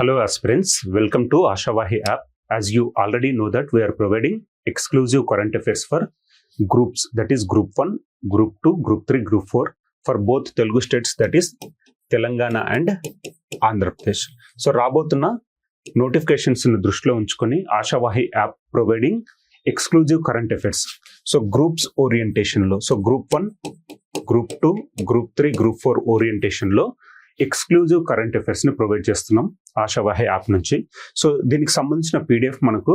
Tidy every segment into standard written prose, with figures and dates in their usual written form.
Hello aspirants, welcome to Ashavahi app. As you already know that we are providing exclusive current affairs for groups, that is group 1, group 2, group 3, group 4 for both Telugu states, that is Telangana and Andhra Pradesh. So రాబోతున్న notifications ని దృష్టిలో ఉంచుకొని Aashavahi app providing exclusive current affairs. So groups orientation లో, so group 1, group 2, group 3, group 4 orientation లో exclusive current affairs ని provide చేస్తున్నాం Aashavahi app నుంచి. So దీనికి సంబంధించిన పీడిఎఫ్ మనకు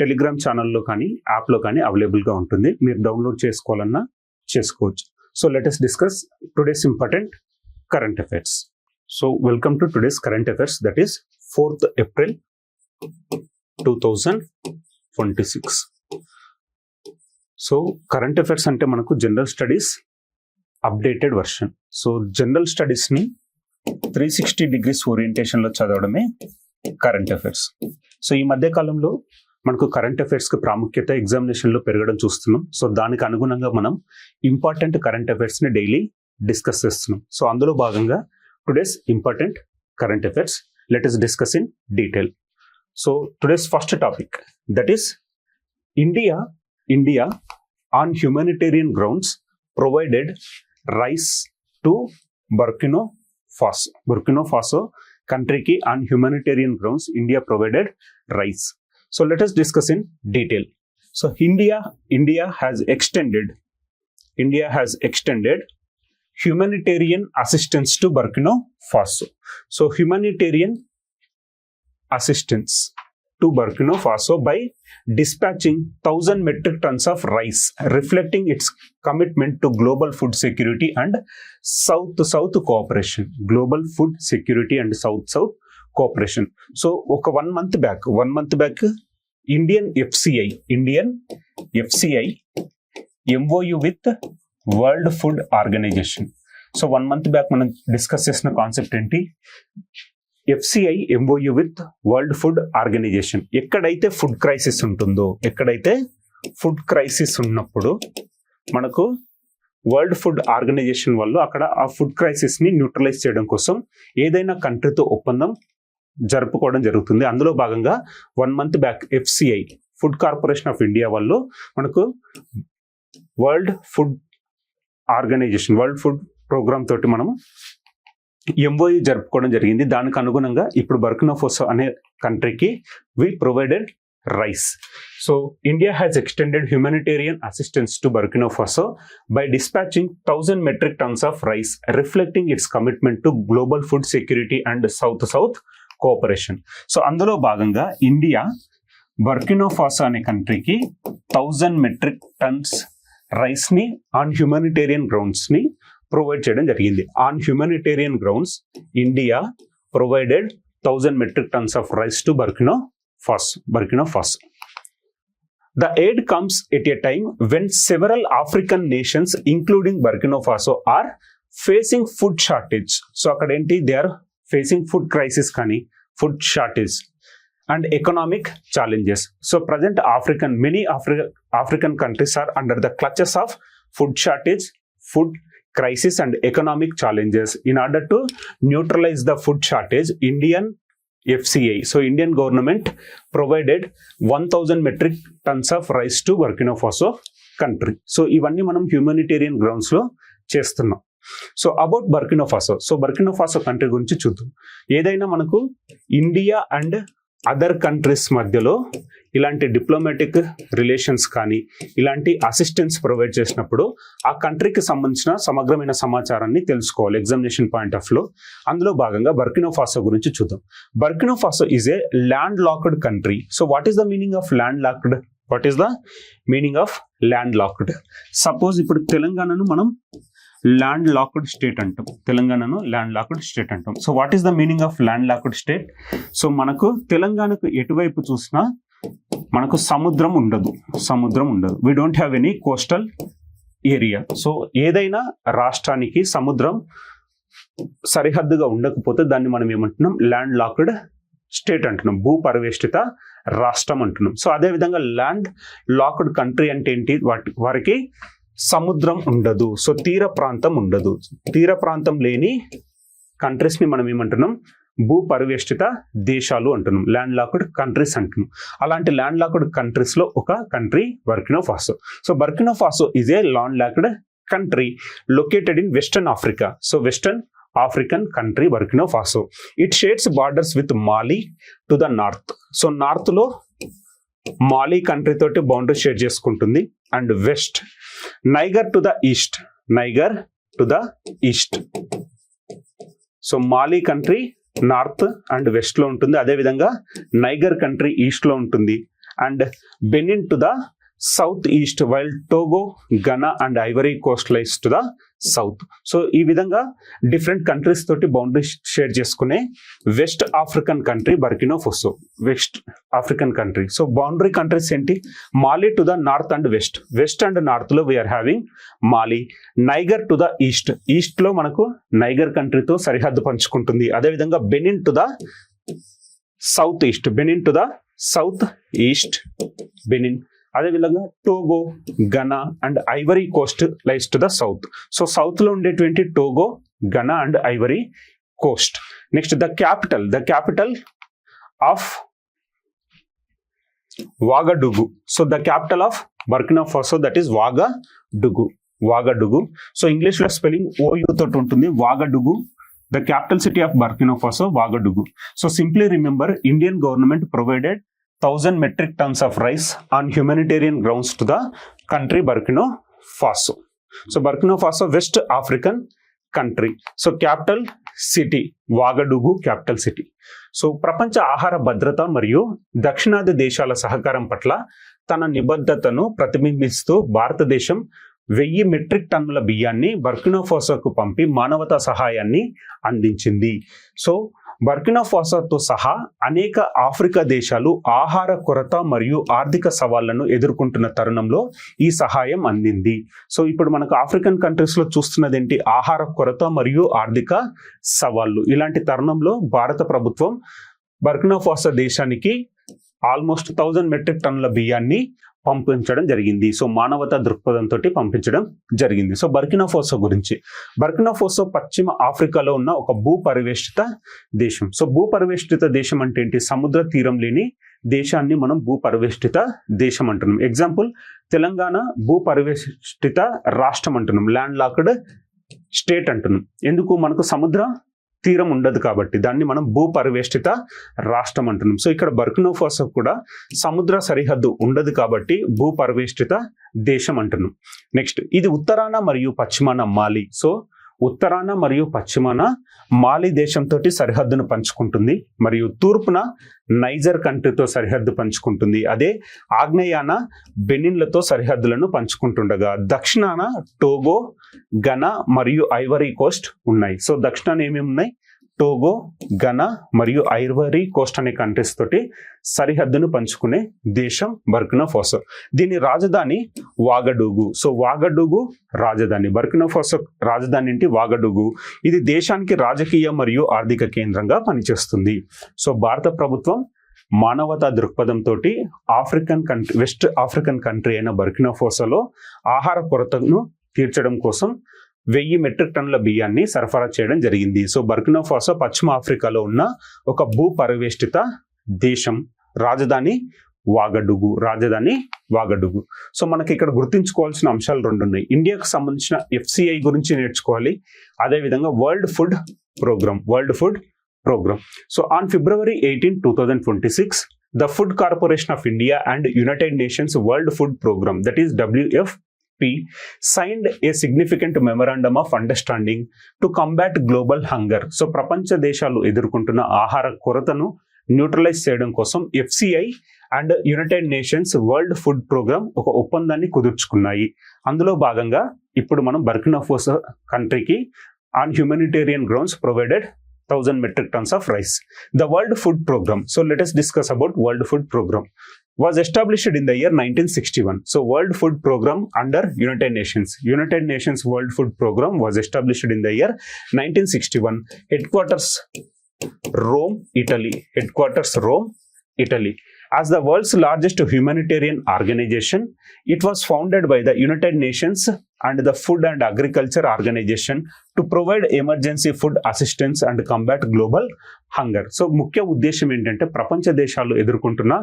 టెలిగ్రామ్ ఛానల్లో కానీ యాప్లో కానీ అవైలబుల్గా ఉంటుంది. మీరు డౌన్లోడ్ చేసుకోవాలన్నా చేసుకోవచ్చు. So let us discuss today's important current affairs. So welcome to today's current affairs, that is 4th April 2026. So current affairs అంటే మనకు general studies updated version. So general స్టడీస్ని 360 degrees ఓరియంటేషన్లో చదవడమే కరెంట్ అఫైర్స్. సో ఈ మధ్య కాలంలో మనకు current అఫైర్స్కి ప్రాముఖ్యత ఎగ్జామినేషన్లో పెరగడం చూస్తున్నాం. సో దానికి అనుగుణంగా మనం ఇంపార్టెంట్ కరెంట్ అఫైర్స్ని డైలీ డిస్కస్ చేస్తున్నాం. సో అందులో భాగంగా today's important current affairs let us discuss in detail. So today's first topic, that is India on humanitarian grounds provided rise to Burkina Faso country on humanitarian grounds India provided rice. So let us discuss in detail. So India has extended humanitarian assistance to Burkina Faso. So humanitarian assistance to Burkina Faso by dispatching 1,000 metric tons of rice, reflecting its commitment to global food security and South-South cooperation. Global food security and South-South cooperation. So, one month back, Indian FCI MOU with World Food Organization. So, 1 month back, మనం discuss చేసిన concept ఏంటి? FCI MOU with world food organisation. ఎక్కడైతే food crisis ఉన్నప్పుడు మనకు world food organisation వల్ల అక్కడ ఆ food crisis ని న్యూట్రలైజ్ చేయడం కోసం ఏదైనా కంట్రీతో ఒప్పందం జరుపుకోవడం జరుగుతుంది. అందులో భాగంగా 1 month back FCI food corporation of India వాళ్ళు మనకు world food organisation, world food programme తోటి మనం MOU జరుపుకోవడం జరిగింది. దానికి అనుగుణంగా ఇప్పుడు బర్కినా ఫాసో అనే కంట్రీకి we provided rice. So India has extended humanitarian assistance to Burkina Faso by dispatching 1,000 metric tons of rice, reflecting its commitment to global food security and south cooperation. So అందులో భాగంగా India Burkina Faso అనే కంట్రీకి 1,000 metric tons rice ని on humanitarian grounds ని provide చేయడం జరిగింది. On humanitarian grounds India provided 1,000 metric tons of rise to Burkina Faso. The aid comes at a time when several African nations, including Burkina Faso, are facing food shortage. So అక్కడ ఏంటి, they are facing food crisis కానీ food shortage and economic challenges. So present many African countries are under the clutches of food shortage, food crisis and economic challenges. In order to neutralize the food shortage, Indian FCI, so Indian government provided 1,000 metric tons of rice to Burkina Faso country. So ఇవన్నీ మనం humanitarian grounds లో చేస్తున్నాం. So about Burkina Faso, so Burkina Faso country గురించి చూద్దాం. ఏదైనా మనకు India and other countries మధ్యలో ఇలాంటి డిప్లొమాటిక్ రిలేషన్స్ కానీ ఇలాంటి అసిస్టెన్స్ ప్రొవైడ్ చేసినప్పుడు ఆ కంట్రీకి సంబంధించిన సమగ్రమైన సమాచారాన్ని తెలుసుకోవాలి ఎగ్జామినేషన్ పాయింట్ ఆఫ్ లో. అందులో భాగంగా బర్కినా ఫాసో గురించి చూద్దాం. Burkina Faso is a landlocked country. So what is the meaning of landlocked? Suppose ఇప్పుడు తెలంగాణను మనం ల్యాండ్ లాక్డ్ స్టేట్ అంటాం. So what is the meaning of landlocked state? So మనకు తెలంగాణకు ఎటువైపు చూసినా మనకు సముద్రం ఉండదు. We don't have any coastal area. So ఏదైనా రాష్ట్రానికి సముద్రం సరిహద్దుగా ఉండకపోతే దాన్ని మనం ఏమంటున్నాం, ల్యాండ్ లాక్డ్ స్టేట్ అంటున్నాం, భూపరివేష్టిత రాష్ట్రం అంటున్నాం. సో అదేవిధంగా ల్యాండ్ లాక్డ్ కంట్రీ అంటే ఏంటి, వారికి సముద్రం ఉండదు. సో తీర ప్రాంతం ఉండదు. తీర ప్రాంతం లేని కంట్రీస్ ని మనం ఏమంటున్నాం, భూ పరివేష్టిత దేశాలు అంటున్నాం, ల్యాండ్ లాక్డ్ కంట్రీస్ అంటున్నాం. అలాంటి ల్యాండ్ లాక్డ్ కంట్రీస్ లో ఒక country Burkina Faso. So Burkina Faso is a landlocked country located in Western Africa. So Western African country Burkina Faso. It shares borders with Mali to the north. So north లో Mali country తోటి boundary share చేసుకుంటుంది. And west Niger to the east, Niger to the east. So Mali country north and west లో ఉంటుంది, అదేవిధంగా Niger country east లో ఉంటుంది. And Benin to the south east, while Togo, Ghana and Ivory Coast lies to the south. So ఈ విధంగా different countries తోటి boundary share చేసుకునే West African country Burkina Faso, West African country. So boundary countries ఏంటి? Mali to the north and west, west and north లో we are having Mali. Niger to the east, east లో మనకు Niger కంట్రీతో సరిహద్దు పంచుకుంటుంది. అదేవిధంగా Benin to the south east, Benin to the south east, Benin. అదేవిధంగా Togo, Ghana and Ivory Coast lies to the south. So south లో ఉండేటువంటి Togo, Ghana and Ivory Coast. Next the capital of Ouagadougou. So the capital of Burkina Faso that is వాగాడుగు. So English లో spelling OU తోటి ఉంటుంది, వాగాడుగు. The capital city of Burkina Faso, Ouagadougou. So simply remember, Indian government provided 1,000 metric tons of rice on humanitarian grounds to the country Burkina Faso. So Burkina Faso, West African country. So capital city, Ouagadougou, capital city. So ప్రపంచ ఆహార భద్రత మరియు దక్షిణాది దేశాల సహకారం పట్ల తన నిబద్ధతను ప్రతిబింబిస్తూ భారతదేశం 1000 మెట్రిక్ టన్నుల బియ్యాన్ని బర్కినో ఫాసోకు పంపి మానవతా సహాయాన్ని అందించింది. సో బర్కినో ఫాసోతో సహా అనేక ఆఫ్రికా దేశాలు ఆహార కొరత మరియు ఆర్థిక సవాళ్లను ఎదుర్కొంటున్న తరుణంలో ఈ సహాయం అందింది. సో ఇప్పుడు మనకు ఆఫ్రికన్ కంట్రీస్ లో చూస్తున్నది ఏంటి? ఆహార కొరత మరియు ఆర్థిక సవాళ్లు. ఇలాంటి తరుణంలో భారత ప్రభుత్వం బర్కినో ఫాసో దేశానికి ఆల్మోస్ట్ 1000 మెట్రిక్ టన్నుల బియ్యాన్ని పంపించడం జరిగింది. సో మానవతా దృక్పథంతో పంపించడం జరిగింది. సో బర్కినో ఫాసో గురించి, బర్కినో ఫాసో పశ్చిమ ఆఫ్రికాలో ఉన్న ఒక భూ పరివేష్టిత దేశం. సో భూ పరివేష్టిత దేశం అంటే ఏంటి? సముద్ర తీరం లేని దేశాన్ని మనం భూ పరివేష్టిత దేశం అంటున్నాం. ఎగ్జాంపుల్ తెలంగాణ భూ పరివేష్టిత రాష్ట్రం అంటున్నాం, ల్యాండ్ లాక్డ్ స్టేట్ అంటున్నాం. ఎందుకు? మనకు సముద్ర తీరం ఉండదు కాబట్టి దాన్ని మనం భూ పరివేష్టిత రాష్ట్రం అంటున్నాం. సో ఇక్కడ బర్కినో ఫాసో కూడా సముద్ర సరిహద్దు ఉండదు కాబట్టి భూ పరివేష్టిత దేశం అంటున్నాం. నెక్స్ట్ ఇది ఉత్తరాన మరియు పశ్చిమాన మాలి. సో ఉత్తరాన మరియు పశ్చిమాన మాలి దేశంతో సరిహద్దును పంచుకుంటుంది, మరియు తూర్పున నైజర్ కంట్రీతో సరిహద్దు పంచుకుంటుంది. అదే ఆగ్నేయాన బెనిన్లతో సరిహద్దులను పంచుకుంటుండగా దక్షిణాన టోగో, గనా మరియు ఐవరీ కోస్ట్ ఉన్నాయి. సో దక్షిణాన ఏమేమి ఉన్నాయి? టోగో, గనా మరియు ఐవరీ కోస్ట్ అనే కంట్రీస్ తోటి సరిహద్దును పంచుకునే దేశం బర్కినో ఫాసో. దీని రాజధాని వాగాడుగు. సో వాగాడుగు రాజధాని, బర్కినో ఫాసో రాజధాని ఏంటి? వాగాడుగు. ఇది దేశానికి రాజకీయ మరియు ఆర్థిక కేంద్రంగా పనిచేస్తుంది. సో భారత ప్రభుత్వం మానవతా దృక్పథంతో African country, west African country అయిన బర్కినో ఫాసోలో ఆహార కొరతను తీర్చడం కోసం 1000 మెట్రిక్ టన్నుల బియ్యాన్ని సరఫరా చేయడం జరిగింది. సో బర్కినో ఫాసో పశ్చిమ ఆఫ్రికాలో ఉన్న ఒక భూ పరివేష్టిత దేశం. రాజధాని వాగాడుగు. సో మనకి ఇక్కడ గుర్తుంచుకోవాల్సిన అంశాలు 2 ఉన్నాయి. ఇండియాకు సంబంధించిన FCI గురించి నేర్చుకోవాలి, అదేవిధంగా world food programme. So on February 18, 2026 the Food Corporation of India and United Nations World Food Program, that is WFP, signed a significant memorandum of understanding to combat global hunger. So ప్రపంచ దేశాలు ఎదుర్కొంటున్న ఆహార కొరతను neutralise చేయడం కోసం FCI and United Nations world food programme ఒక ఒప్పందాన్ని కుదుర్చుకున్నాయి. అందులో భాగంగా ఇప్పుడు మనం బర్కినో ఫాసో కంట్రీకి on humanitarian grounds provided 1000 metric tons of rice. The World Food Program. So let us discuss about World Food Program. Was established in the year 1961. So World Food Program under United Nations. United Nations World Food Program was established in the year 1961. Headquarters Rome, Italy. As the world's largest humanitarian organization, it was founded by the United Nations and the Food and Agriculture Organization to provide emergency food assistance and combat global hunger. So ముఖ్య ఉద్దేశం ఏంటంటే ప్రపంచ దేశాలు ఎదుర్కొంటున్న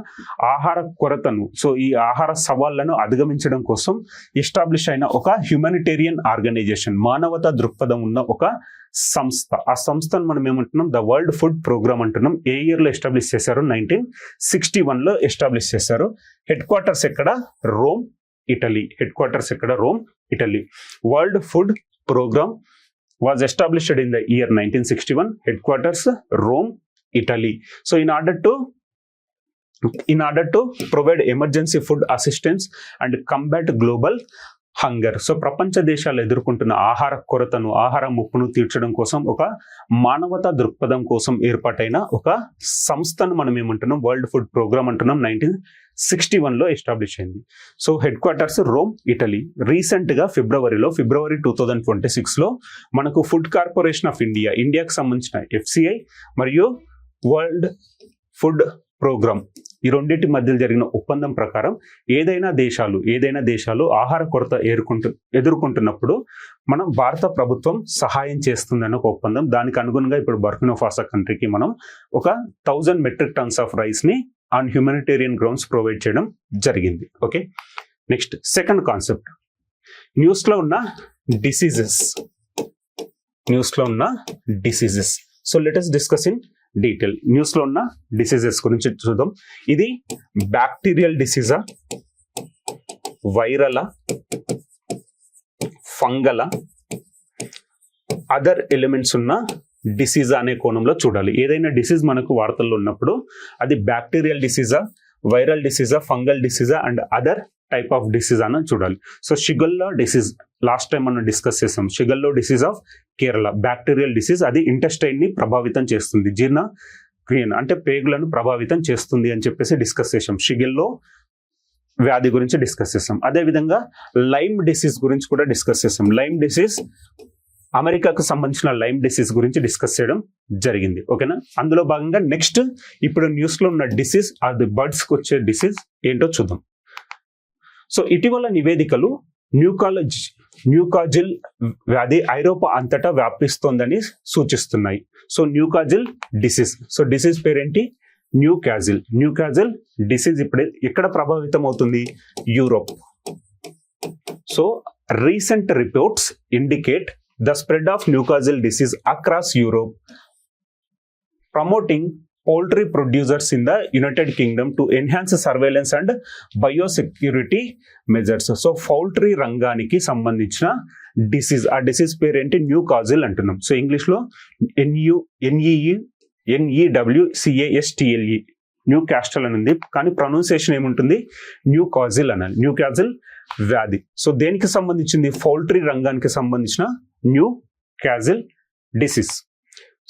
ఆహార కొరతను, so ఈ ఆహార సవాళ్లను అధిగమించడం కోసం ఎస్టాబ్లిష్ అయిన ఒక హ్యూమానిటేరియన్ ఆర్గనైజేషన్, మానవతా దృక్పథం ఉన్న ఒక సంస్థ. ఆ సంస్థను మనం ఏమంటున్నాం, ద వరల్డ్ ఫుడ్ ప్రోగ్రామ్ అంటున్నాం. ఏ ఇయర్ లో ఎస్టాబ్లిష్ చేశారు? 1961 లో ఎస్టాబ్లిష్ చేశారు. హెడ్ క్వార్టర్స్ ఎక్కడ? Rome, Italy. హెడ్ క్వార్టర్స్ ఎక్కడ? Rome, Italy. World food programme was established in the year 1961. Headquarters Rome, Italy. So in order to provide emergency food assistance and combat global hunger. So ప్రపంచ దేశాలు ఎదుర్కొంటున్న ఆహార కొరతను, ఆహార ముప్పును తీర్చడం కోసం ఒక మానవతా దృక్పథం కోసం ఏర్పాటైన ఒక సంస్థను మనం ఏమంటున్నాం, వరల్డ్ ఫుడ్ ప్రోగ్రామ్ అంటున్నాం. 1961 లో ఎస్టాబ్లిష్ అయింది. So head quarters Rome, Italy. Recent గా ఫిబ్రవరి 2026 లో మనకు ఫుడ్ కార్పొరేషన్ ఆఫ్ ఇండియా, ఇండియాకి సంబంధించిన FCI మరియు వరల్డ్ ఫుడ్ ప్రోగ్రామ్, ఈ రెండింటి మధ్య జరిగిన ఒప్పందం ప్రకారం ఏదైనా దేశాలు ఆహార కొరత ఎదుర్కొంటున్నప్పుడు మనం భారత ప్రభుత్వం సహాయం చేస్తుందన్న ఒక ఒప్పందం. దానికి అనుగుణంగా ఇప్పుడు బర్కినా ఫాసో కంట్రీకి మనం ఒక 1000 మెట్రిక్ టన్స్ ఆఫ్ రైస్ ని ఆన్ హ్యూమానిటేరియన్ గ్రౌండ్స్ ప్రొవైడ్ చేయడం జరిగింది. Okay, next second concept, news లో ఉన్న diseases. So let us discuss in detail. News లో ఉన్న డిసీజెస్ గురించి చూద్దాం. ఇది బ్యాక్టీరియల్ డిసీజా, వైరలా, ఫంగలా, అదర్ ఎలిమెంట్స్ ఉన్న డిసీజ్ అనే కోణంలో చూడాలి. ఏదైనా డిసీజ్ మనకు వార్తల్లో ఉన్నప్పుడు అది బ్యాక్టీరియల్ డిసీజా, వైరల్ డిసీజా, ఫంగల్ డిసీజా and other type of disease అని చూడాలి. So Shigella disease last time మనం డిస్కస్ చేసాం. Shigella disease of Kerala, bacterial disease. అది ఇంటెస్టైన్ ని ప్రభావితం చేస్తుంది, జీర్ణ క్రియను అంటే పేగులను ప్రభావితం చేస్తుంది అని చెప్పేసి డిస్కస్ చేసాం. షిగెల్లో వ్యాధి గురించి డిస్కస్ చేసాం. అదేవిధంగా లైమ్ డిసీజ్ గురించి కూడా డిస్కస్ చేసాం. లైమ్ డిసీజ్, అమెరికాకు సంబంధించిన లైమ్ డిసీజ్ గురించి డిస్కస్ చేయడం జరిగింది. ఓకేనా? అందులో భాగంగా నెక్స్ట్ ఇప్పుడు న్యూస్ లో ఉన్న డిసీజ్, అది బర్డ్స్ కి వచ్చే డిసీజ్ ఏంటో చూద్దాం. సో ఇటీవల నివేదికలు న్యూకాజిల్ వ్యాధి ఐరోపా అంతటా వ్యాపిస్తోందని సూచిస్తున్నాయి. So Newcastle disease, so disease పేరేంటి? న్యూకాజిల్ డిసీజ్ ఇప్పుడు ఎక్కడ ప్రభావితం అవుతుంది? Europe. So recent reports indicate the spread of Newcastle disease across Europe, promoting poultry producers in the United Kingdom to enhance surveillance and biosecurity measures. So poultry రంగానికి సంబంధించిన disease, ఆ disease పేరేంటి? Newcastle అంటున్నాం. So English లో NEWCASTLE, new castle అని ఉంది, కానీ pronunciation ఏముంటుంది? న్యూకాజిల్ అనాలి. న్యూకాజిల్ వ్యాధి. సో దేనికి సంబంధించింది? పౌల్ట్రీ రంగానికి సంబంధించిన Newcastle disease.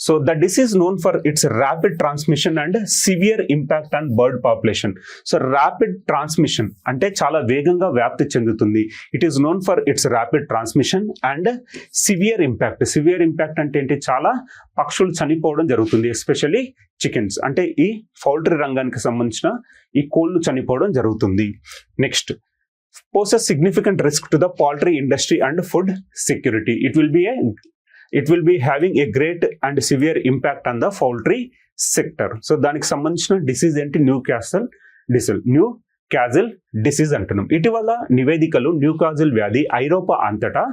So the disease known for it's rapid transmission and severe impact on bird population. So rapid transmission అంటే చాలా వేగంగా వ్యాప్తి చెందుతుంది. It is known for it's rapid transmission and severe impact. Severe impact అంటే ఏంటి? చాలా పక్షులు చనిపోవడం జరుగుతుంది, ఎస్పెషల్లీ చికెన్స్, అంటే ఈ పౌల్ట్రీ రంగానికి సంబంధించిన ఈ కోళ్లు చనిపోవడం జరుగుతుంది. Next, poses significant risk to the poultry industry and food security. It will be having a great and severe impact on the poultry sector. So దానికి సంబంధించిన డిసీజ్ ఏంటి? న్యూకాజిల్ డిసీజ్ అంటున్నాం. ఇటీవల నివేదికలు న్యూకాజిల్ వ్యాధి ఐరోపా అంతటా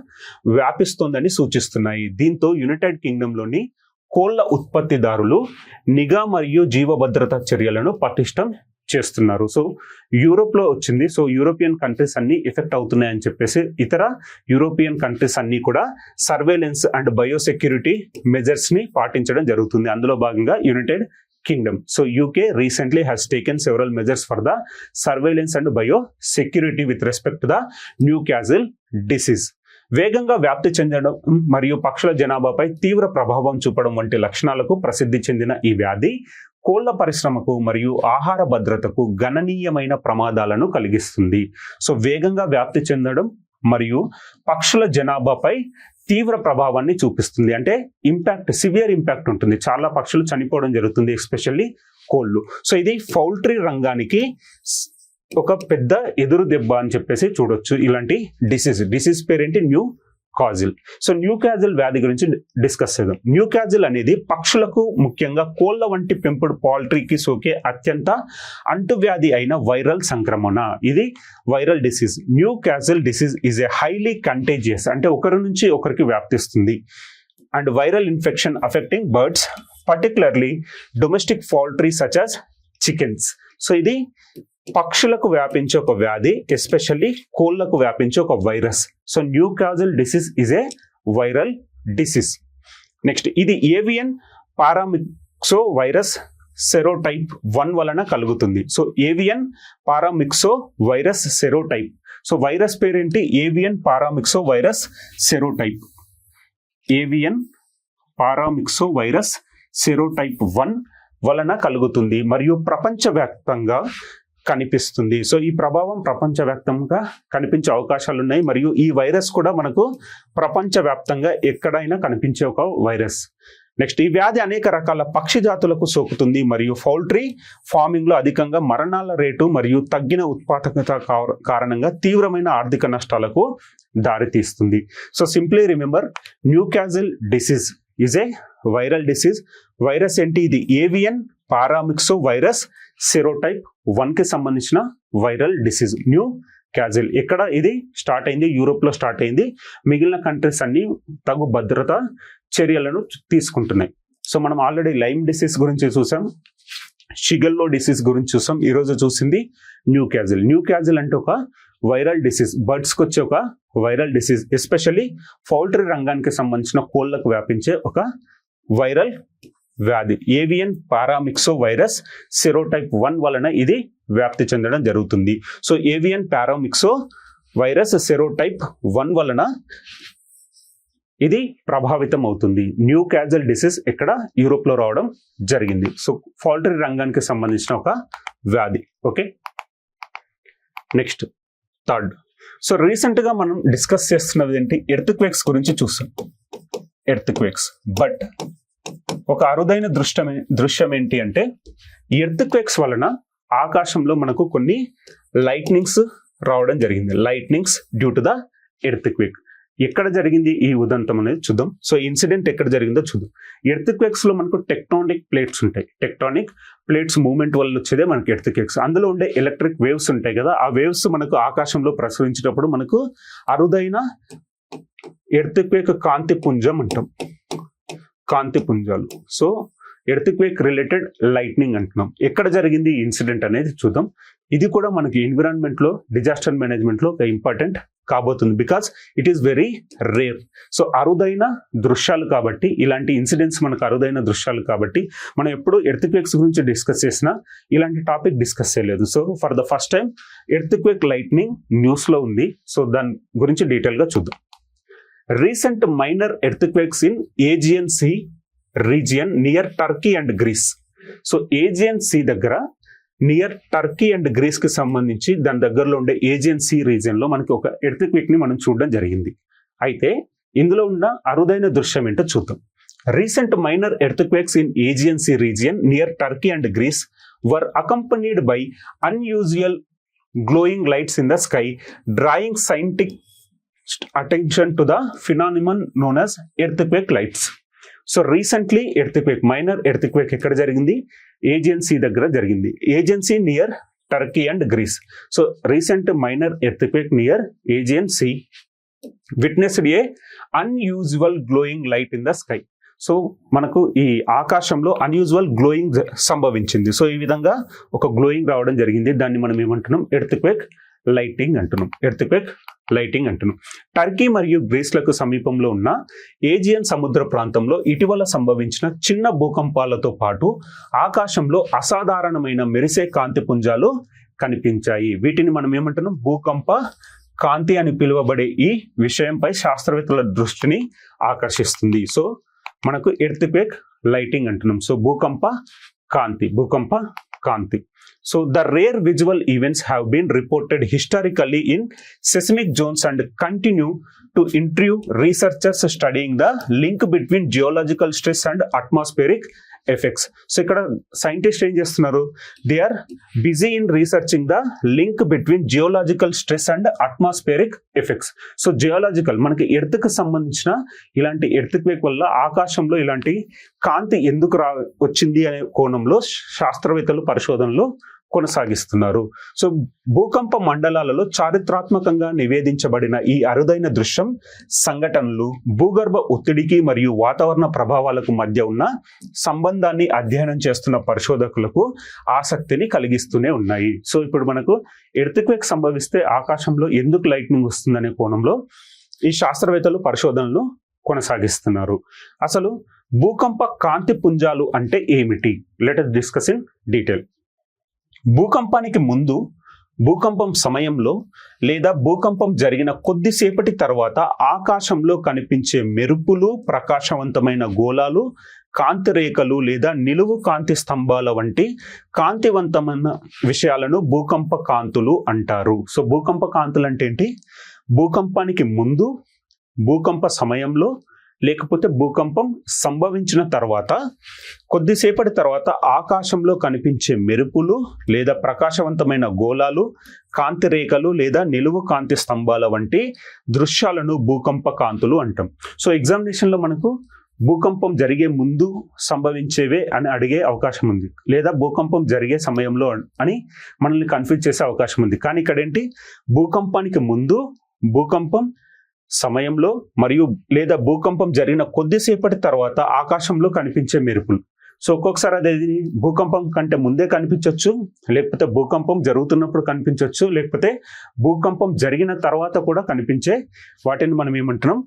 వ్యాపిస్తోందని సూచిస్తున్నాయి. దీంతో యునైటెడ్ కింగ్డమ్ లోని కోళ్ల ఉత్పత్తిదారులు నిఘా మరియు జీవ భద్రతా చర్యలను పటిష్టం చేస్తున్నారు. సో యూరోప్ లో వచ్చింది. సో యూరోపియన్ కంట్రీస్ అన్ని ఎఫెక్ట్ అవుతున్నాయని చెప్పేసి ఇతర యూరోపియన్ కంట్రీస్ అన్ని కూడా సర్వేలెన్స్ అండ్ బయోసెక్యూరిటీ మెజర్స్ ని పాటించడం జరుగుతుంది. అందులో భాగంగా United Kingdom. So UK recently has taken several measures for the surveillance and biosecurity with respect to the Newcastle disease. వేగంగా వ్యాప్తి చెందడం మరియు పక్షుల జనాభాపై తీవ్ర ప్రభావం చూపడం వంటి లక్షణాలకు ప్రసిద్ధి చెందిన ఈ వ్యాధి కోళ్ల పరిశ్రమకు మరియు ఆహార భద్రతకు గణనీయమైన ప్రమాదాలను కలిగిస్తుంది. సో వేగంగా వ్యాప్తి చెందడం మరియు పక్షుల జనాభాపై తీవ్ర ప్రభావాన్ని చూపిస్తుంది. అంటే ఇంపాక్ట్, సివియర్ ఇంపాక్ట్ ఉంటుంది. చాలా పక్షులు చనిపోవడం జరుగుతుంది, ఎస్పెషల్లీ కోళ్లు. సో ఇది పౌల్ట్రీ రంగానికి ఒక పెద్ద ఎదురు దెబ్బ అని చెప్పేసి చూడొచ్చు ఇలాంటి డిసీజ్ పేరేంటి new castle. So new castle వ్యాధి గురించి డిస్కస్ చేద్దాం. న్యూ కాజిల్ అనేది పక్షులకు ముఖ్యంగా కోళ్ల వంటి పెంపుడు పౌల్ట్రీకి సోకే అత్యంత అంటువ్యాధి అయిన వైరల్ సంక్రమణ. ఇది viral disease. Newcastle disease is a highly contagious, అంటే ఒకరి నుంచి ఒకరికి వ్యాప్తిస్తుంది, and viral infection affecting birds, particularly domestic poultry such as chickens. So ఇది పక్షులకు వ్యాపించే ఒక వ్యాధి, ఎస్పెషల్లీ కోళ్లకు వ్యాపించే ఒక virus. So Newcastle disease is a viral disease. Next, ఇది ఏవియన్ పారామిక్సో వైరస్ సెరోటైప్ 1 వలన కలుగుతుంది. So avian paramyxovirus serotype. So virus పేరేంటి? Avian paramyxovirus serotype. Avian paramyxovirus serotype 1 వలన కలుగుతుంది మరియు ప్రపంచవ్యాప్తంగా కనిపిస్తుంది. సో ఈ ప్రభావం ప్రపంచవ్యాప్తంగా కనిపించే అవకాశాలు ఉన్నాయి మరియు ఈ వైరస్ కూడా మనకు ప్రపంచవ్యాప్తంగా ఎక్కడైనా కనిపించే ఒక వైరస్. నెక్స్ట్, ఈ వ్యాధి అనేక రకాల పక్షి జాతులకు సోకుతుంది మరియు పౌల్ట్రీ ఫార్మింగ్ లో అధికంగా మరణాల రేటు మరియు తగ్గిన ఉత్పాదకత కారణంగా తీవ్రమైన ఆర్థిక నష్టాలకు దారితీస్తుంది. So simply remember, new castle disease is A viral disease. Virus ఏంటి? ఇది ఏవియన్ పారామిక్సో వైరస్ సెరోటైప్ 1 కి సంబంధించిన వైరల్ డిసీజ్ న్యూ కాజిల్. ఇక్కడ ఇది స్టార్ట్ అయింది, యూరోప్ లో స్టార్ట్ అయింది. మిగిలిన కంట్రీస్ అన్ని తగు భద్రతా చర్యలను తీసుకుంటున్నాయి. సో మనం ఆల్రెడీ లైమ్ డిసీజ్ గురించి చూసాం, షిగెల్లో డిసీజ్ గురించి చూసాం. ఈరోజు చూసింది న్యూ కాజిల్. న్యూ కాజిల్ అంటే ఒక వైరల్ డిసీజ్, బర్డ్స్కి వచ్చే ఒక వైరల్ డిసీజ్, ఎస్పెషల్లీ పౌల్ట్రీ రంగానికి సంబంధించిన కోళ్లకు వ్యాపించే ఒక వైరల్ వ్యాధి. ఏవియన్ పారామిక్సో వైరస్ సెరోటైప్ 1 వలన ఇది వ్యాప్తి చెందడం జరుగుతుంది. So avian paramyxovirus serotype 1 వలన ఇది ప్రభావితం అవుతుంది. న్యూ కాజిల్ డిసీజ్ ఇక్కడ యూరోప్ లో రావడం జరిగింది. సో పౌల్ట్రీ రంగానికి సంబంధించిన ఒక వ్యాధి. Okay, next third. So recent గా మనం డిస్కస్ చేస్తున్నది ఏంటి? ఎర్త్ క్వేక్స్ గురించి చూస్తాం. ఎర్త్ క్వేక్స్, బట్ ఒక అరుదైన దృశ్యం ఏంటి అంటే, ఎర్త్ క్వేక్స్ వలన ఆకాశంలో మనకు కొన్ని లైట్నింగ్స్ రావడం జరిగింది. Lightnings due to the earth quake. ఎక్కడ జరిగింది ఈ ఉదంతం అనేది చూద్దాం. సో ఇన్సిడెంట్ ఎక్కడ జరిగిందో చూద్దాం. ఎర్త్ క్వేక్స్ లో మనకు టెక్టానిక్ ప్లేట్స్ ఉంటాయి. టెక్టానిక్ ప్లేట్స్ మూవ్మెంట్ వల్ల వచ్చేదే మనకి ఎర్త్ క్వేక్స్. అందులో ఉండే ఎలక్ట్రిక్ వేవ్స్ ఉంటాయి కదా, ఆ వేవ్స్ మనకు ఆకాశంలో ప్రసరించేటప్పుడు మనకు అరుదైన ఎర్త్ క్వేక్ కాంతి పుంజం అంటాం, కాంతి పుంజాలు. So earthquake related lightning అంటున్నాం. ఎక్కడ జరిగింది ఈ ఇన్సిడెంట్ అనేది చూద్దాం. ఇది కూడా మనకి ఎన్విరాన్మెంట్ లో, డిజాస్టర్ మేనేజ్మెంట్ లో ఒక ఇంపార్టెంట్ కాబోతుంది, because it is very rare. So అరుదైన దృశ్యాలు కాబట్టి, ఇలాంటి ఇన్సిడెంట్స్ మనకు అరుదైన దృశ్యాలు కాబట్టి మనం ఎప్పుడు ఎర్త్ క్వేక్స్ గురించి డిస్కస్ చేసినా ఇలాంటి టాపిక్ డిస్కస్ చేయలేదు. So for the first time earth quake lightning news లో ఉంది. సో దాని గురించి డీటెయిల్ గా చూద్దాం. Recent minor earthquakes in Aegean Sea region near Turkey and Greece. So Aegean Sea దగ్గర నియర్ టర్కీ అండ్ గ్రీస్ కి సంబంధించి దాని దగ్గరలో ఉండే ఏజియన్ సీ రీజియన్ లో మనకి ఒక ఎర్త్క్వేక్ ని మనం చూడడం జరిగింది. అయితే ఇందులో ఉన్న అరుదైన దృశ్యం ఏంటో చూద్దాం. Recent minor earthquakes in Aegean Sea region near Turkey and Greece were accompanied by unusual glowing lights in the sky, drawing scientific attention to the phenomenon known as earthquake lights. So recently earthquake, minor earthquake ఎక్కడ జరిగింది? Aegean Sea దగ్గర జరిగింది. Aegean Sea near Turkey and Greece. So recent minor earthquake near Aegean Sea witnessed a unusual glowing light in the sky. So మనకు ఈ ఆకాశంలో unusual glowing సంభవించింది. So ఈ విధంగా ఒక గ్లోయింగ్ రావడం జరిగింది. దాన్ని మనం ఏమంటున్నాం? ఎర్త్క్వేక్ లైటింగ్ అంటున్నాం. ఎర్త్క్వేక్ లైటింగ్ అంటున్నాం. టర్కీ మరియు గ్రీస్లకు సమీపంలో ఉన్న ఏజియన్ సముద్ర ప్రాంతంలో ఇటీవల సంభవించిన చిన్న భూకంపాలతో పాటు ఆకాశంలో అసాధారణమైన మెరిసే కాంతి పుంజాలు కనిపించాయి. వీటిని మనం ఏమంటున్నాం? భూకంప కాంతి అని పిలువబడే ఈ విషయంపై శాస్త్రవేత్తల దృష్టిని ఆకర్షిస్తుంది. సో మనకు ఎర్త్క్వేక్ లైటింగ్ అంటున్నాం. సో భూకంప కాంతి, భూకంప కాంతి. So the rare visual events have been reported historically in seismic zones and continue to intrigue researchers studying the link between geological stress and atmospheric effects. So ఇక్కడ scientist ఏం చేస్తున్నారు, they are busy in researching the link between geological stress and atmospheric effects. So geological మనకి ఎర్త్కి సంబంధించిన ఇలాంటి earthquake వల్ల ఆకాశంలో ఇలాంటి కాంతి ఎందుకు వచ్చింది అనే కోణంలో శాస్త్రవేత్తలు పరిశోధనలు కొనసాగిస్తున్నారు. సో భూకంప మండలాలలో చారిత్రాత్మకంగా నివేదించబడిన ఈ అరుదైన దృశ్యం సంఘటనలు భూగర్భ ఒత్తిడికి మరియు వాతావరణ ప్రభావాలకు మధ్య ఉన్న సంబంధాన్ని అధ్యయనం చేస్తున్న పరిశోధకులకు ఆసక్తిని కలిగిస్తూనే ఉన్నాయి. సో ఇప్పుడు మనకు ఎర్త్క్వేక్ సంభవిస్తే ఆకాశంలో ఎందుకు లైట్నింగ్ వస్తుందనే కోణంలో ఈ శాస్త్రవేత్తలు పరిశోధనలు కొనసాగిస్తున్నారు. అసలు భూకంప కాంతి పుంజాలు అంటే ఏమిటి? Let us discuss in detail. భూకంపానికి ముందు, భూకంపం సమయంలో లేదా భూకంపం జరిగిన కొద్దిసేపటి తర్వాత ఆకాశంలో కనిపించే మెరుపులు, ప్రకాశవంతమైన గోళాలు, కాంతి రేఖలు లేదా నిలువు కాంతి స్తంభాల వంటి కాంతివంతమైన విషయాలను భూకంప కాంతులు అంటారు. సో భూకంప కాంతులు అంటే ఏంటి? భూకంపానికి ముందు, భూకంప సమయంలో, లేకపోతే భూకంపం సంభవించిన తర్వాత కొద్దిసేపటి తర్వాత ఆకాశంలో కనిపించే మెరుపులు లేదా ప్రకాశవంతమైన గోళాలు, కాంతి రేఖలు లేదా నిలువు కాంతి స్తంభాల వంటి దృశ్యాలను భూకంప కాంతులు అంటాం. సో ఎగ్జామినేషన్లో మనకు భూకంపం జరిగే ముందు సంభవించేవే అని అడిగే అవకాశం ఉంది, లేదా భూకంపం జరిగే సమయంలో అని మనల్ని కన్ఫ్యూజ్ చేసే అవకాశం ఉంది. కానీ ఇక్కడ ఏంటి, భూకంపానికి ముందు, భూకంపం సమయంలో మరియు లేదా భూకంపం జరిగిన కొద్దిసేపటి తర్వాత ఆకాశంలో కనిపించే మెరుపులు. సో ఒక్కొక్కసారి అది భూకంపం కంటే ముందే కనిపించవచ్చు, లేకపోతే భూకంపం జరుగుతున్నప్పుడు కనిపించవచ్చు, లేకపోతే భూకంపం జరిగిన తర్వాత కూడా కనిపించే వాటిని మనం ఏమంటున్నాం,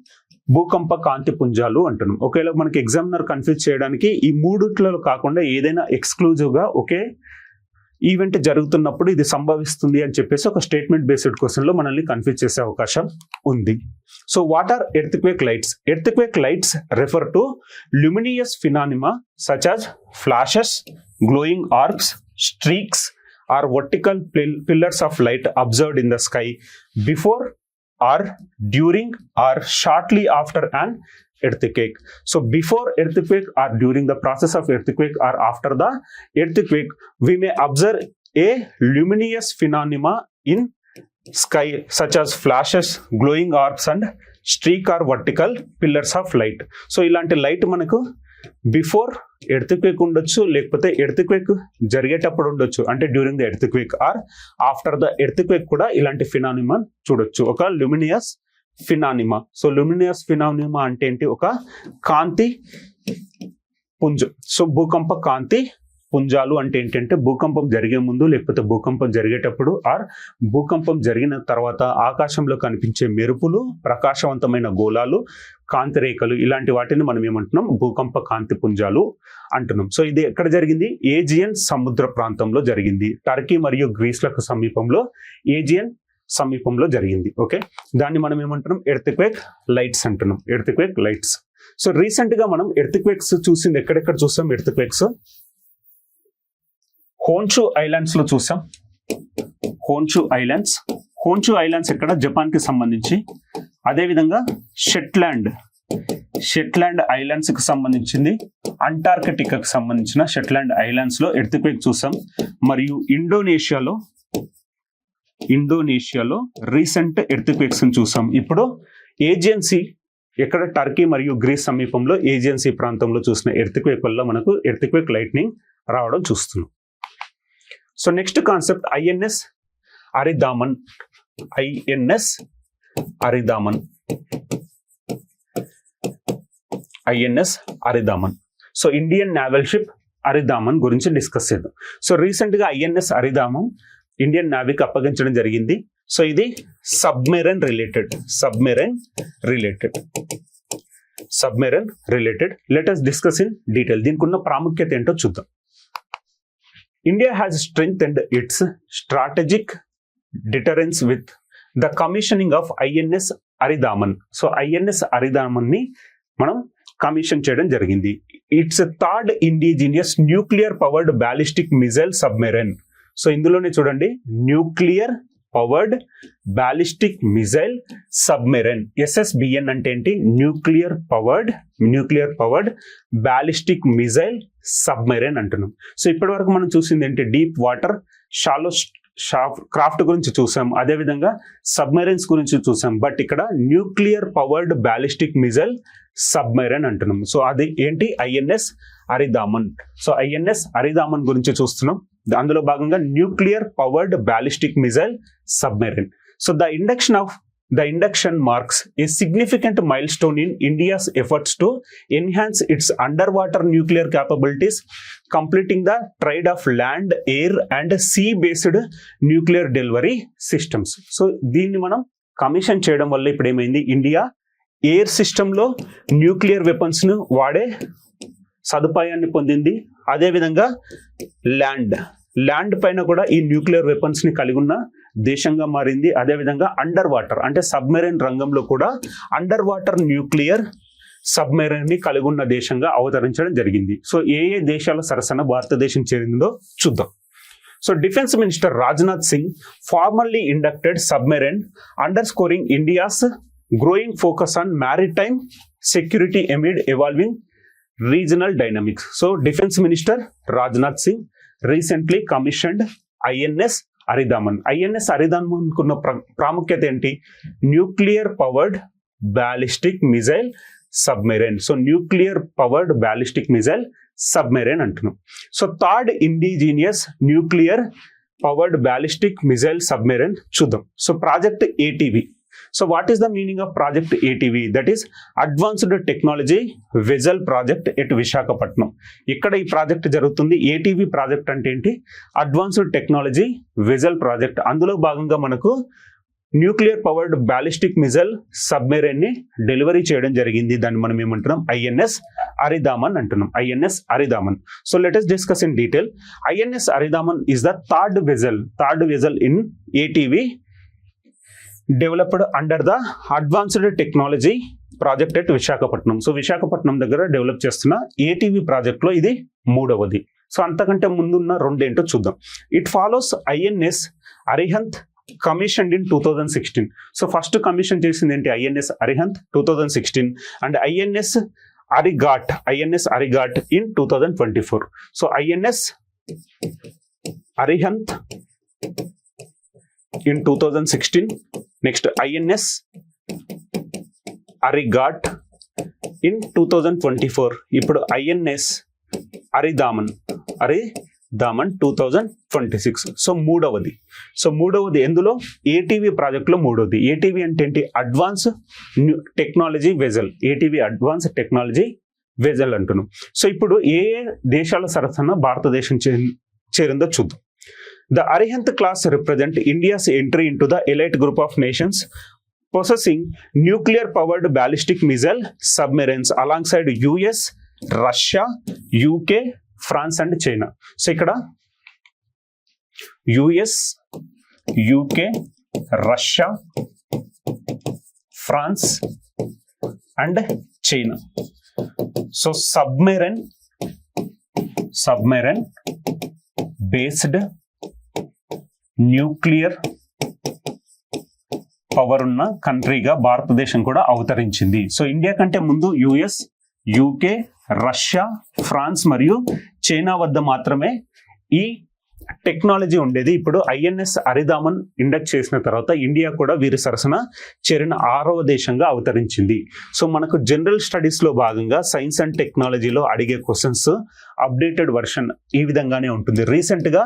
భూకంప కాంతి పుంజాలు అంటున్నాం. ఒకవేళ మనకి ఎగ్జామినర్ కన్ఫ్యూజ్ చేయడానికి ఈ మూడిట్లలో కాకుండా ఏదైనా ఎక్స్క్లూజివ్గా ఒకే ఈవెంట్ జరుగుతున్నప్పుడు ఇది సంభవిస్తుంది అని చెప్పేసి ఒక స్టేట్మెంట్ బేస్డ్ క్వశ్చన్లో మనల్ని కన్ఫ్యూజ్ చేసే అవకాశం ఉంది. So what are earthquake lights? Earthquake lights refer to luminous phenomena such as flashes, glowing arcs, streaks or vertical pillars of light observed in the sky before or during or shortly after an earthquake. So before earthquake or during the process of earthquake or after the earthquake, we may observe a luminous phenomena in sky such as flashes, glowing orbs and streak or vertical pillars of light. So ఇలాంటి light మనకు before earthquake ఉండొచ్చు, లేకపోతే earthquake జరిగేటప్పుడు ఉండొచ్చు, అంటే during the earthquake or after the earthquake కూడా ఇలాంటి ఫినానిమా చూడొచ్చు, ఒక ల్యూమినియస్ ఫినానిమా. సో ల్యూమినియస్ ఫినానిమా అంటే ఏంటి? ఒక కాంతి పుంజం. సో భూకంప కాంతి పుంజాలు అంటే ఏంటంటే భూకంపం జరిగే ముందు, లేకపోతే భూకంపం జరిగేటప్పుడు ఆర్ భూకంపం జరిగిన తర్వాత ఆకాశంలో కనిపించే మెరుపులు, ప్రకాశవంతమైన గోళాలు, కాంతి రేఖలు, ఇలాంటి వాటిని మనం ఏమంటున్నాం, భూకంప కాంతి పుంజాలు అంటున్నాం. సో ఇది ఎక్కడ జరిగింది? ఏజియన్ సముద్ర ప్రాంతంలో జరిగింది. టర్కీ మరియు గ్రీస్లకు సమీపంలో, ఏజియన్ సమీపంలో జరిగింది. ఓకే, దాన్ని మనం ఏమంటున్నాం, ఎర్త్క్వేక్ లైట్స్ అంటున్నాం, ఎర్త్క్వేక్ లైట్స్. సో రీసెంట్ గా మనం ఎర్త్క్వేక్స్ చూసింది ఎక్కడెక్కడ చూసాం? ఎర్త్క్వేక్స్ హోన్షు ఐలాండ్స్ లో చూసాం. హోన్షు ఐలాండ్స్ ఎక్కడ? జపాన్ కి సంబంధించి. అదేవిధంగా షెట్లాండ్ ఐలాండ్స్ కి సంబంధించింది, అంటార్కిటికాకి సంబంధించిన షెట్లాండ్ ఐలాండ్స్ లో ఎర్త్క్వేక్ చూసాం. మరియు ఇండోనేషియాలో రీసెంట్ ఎర్త్క్వేక్స్ చూసాం. ఇప్పుడు ఏజియన్సీ ఎక్కడ? టర్కీ మరియు గ్రీస్ సమీపంలో ఏజియన్సీ ప్రాంతంలో చూసిన ఎర్త్క్వేక్ వల్ల మనకు ఎర్త్క్వేక్ లైట్నింగ్ రావడం చూస్తున్నాం. So next concept INS Aridhaman. So Indian naval ship Aridhaman గురించి డిస్కస్ చేద్దాం. సో రీసెంట్ గా ఐఎన్ఎస్ అరిదామన్ ఇండియన్ నావీకి అప్పగించడం జరిగింది. సో ఇది submarine related. Let us discuss in detail. దీనికి ఉన్న ప్రాముఖ్యత ఏంటో చూద్దాం. India has strengthened its strategic deterrence with the commissioning of INS Aridaman. So INS Aridaman ni మనం కమిషన్ చేయడం జరిగింది. It's third indigenous nuclear powered ballistic missile submarine. So ఇందులోనే చూడండి, nuclear powered ballistic missile submarine. SSBN అంటే ఏంటి? Nuclear powered ballistic missile submarine అంటున్నాం. So ఇప్పటి వరకు మనం చూసింది ఏంటి? డీప్ వాటర్ షాలో క్రాఫ్ట్ గురించి చూసాం, అదేవిధంగా సబ్మెరైన్స్ గురించి చూసాం. బట్ ఇక్కడ nuclear powered ballistic missile submarine అంటున్నాం. సో అది ఏంటి? INS Aridhaman. So INS Aridhaman గురించి చూస్తున్నాం. అందులో భాగంగా nuclear powered ballistic missile submarine. So the induction marks a significant milestone in India's efforts to enhance its underwater nuclear capabilities, completing the triad of land, air and sea-based nuclear delivery systems. So దీన్ని మనం commission చేయడం వల్ల ఇప్పుడు ఏమైంది? India air సిస్టంలో nuclear weapons ను వాడే సదుపాయాన్ని పొందింది. అదేవిధంగా ల్యాండ్ పైన కూడా ఈ న్యూక్లియర్ వెపన్స్ ని కలిగి ఉన్న దేశంగా మారింది. అదేవిధంగా అండర్ వాటర్ అంటే సబ్మెరైన్ రంగంలో కూడా అండర్ వాటర్ న్యూక్లియర్ సబ్మెరైన్ ని కలిగి ఉన్న దేశంగా అవతరించడం జరిగింది. సో ఏ దేశాల సరసన భారతదేశం చేరిందో చూద్దాం. So defence minister Rajnath Singh formally inducted submarine, underscoring India's growing focus on maritime security amid evolving regional dynamics. So defence minister Rajnath Singh recently commissioned INS Aridhaman. INS Aridhaman కున్న ప్రాముఖ్యత ఏంటి? Nuclear powered ballistic missile submarine. So nuclear powered ballistic missile submarine అంటున్నాం. So third indigenous nuclear powered ballistic missile submarine చూద్దాం. So project ATV. So what is the meaning of project ATV? That is Advanced Technology Vessel Project at Visakhapatnam. ఇక్కడ ఈ project జరుగుతుంది. ATV project అంటే ఏంటి? Advanced technology vessel project. అందులో భాగంగా మనకు nuclear powered ballistic missile submarine ని delivery చేయడం జరిగింది. దాన్ని మనం ఏమంటున్నాం? INS అరిదామన్ అంటున్నాం. INS Aridhaman. So let us discuss in detail. INS Aridhaman is the third vessel in ATV developed under the advanced technology project at Visakhapatnam. So Visakhapatnam దగ్గర డెవలప్ చేస్తున్న ATV ప్రాజెక్ట్ లో ఇది మూడవది. సో అంతకంటే ముందున్న రెండేంటో చూద్దాం. It follows INS Arihant commission in 2016. So first commission చేసింది ఏంటి? INS Arihant 2016 and INS Arighaat in 2024. So INS Arihant in 2016, next INS Arighaat in 2024. ఇప్పుడు INS అరిదామన్ 2026. సో మూడవది ఎందులో? ATV ప్రాజెక్ట్ లో మూడవది. ATV అంటే ఏంటి? Advance technology vessel. ATV advance technology vessel అంటున్నాం. సో ఇప్పుడు ఏ దేశాల సరసన భారతదేశం చేరిందో చూద్దాం. The Arihant class represent India's entry into the elite group of nations possessing nuclear-powered ballistic missile submarines alongside US, Russia, UK, France and China. So ఇక్కడ US, UK, Russia, France and China. So submarine based nuclear power ఉన్న కంట్రీగా భారతదేశం కూడా అవతరించింది. So India కంటే ముందు US, UK, Russia, France మరియు China వద్ద మాత్రమే ఈ టెక్నాలజీ ఉండేది. ఇప్పుడు INS అరిదామన్ ఇండక్ట్ చేసిన తర్వాత ఇండియా కూడా వీరి సరసన చేరిన 6వ దేశంగా అవతరించింది. సో మనకు జనరల్ స్టడీస్ లో భాగంగా సైన్స్ అండ్ టెక్నాలజీలో అడిగే క్వశ్చన్స్ అప్డేటెడ్ వర్షన్ ఈ విధంగానే ఉంటుంది. రీసెంట్ గా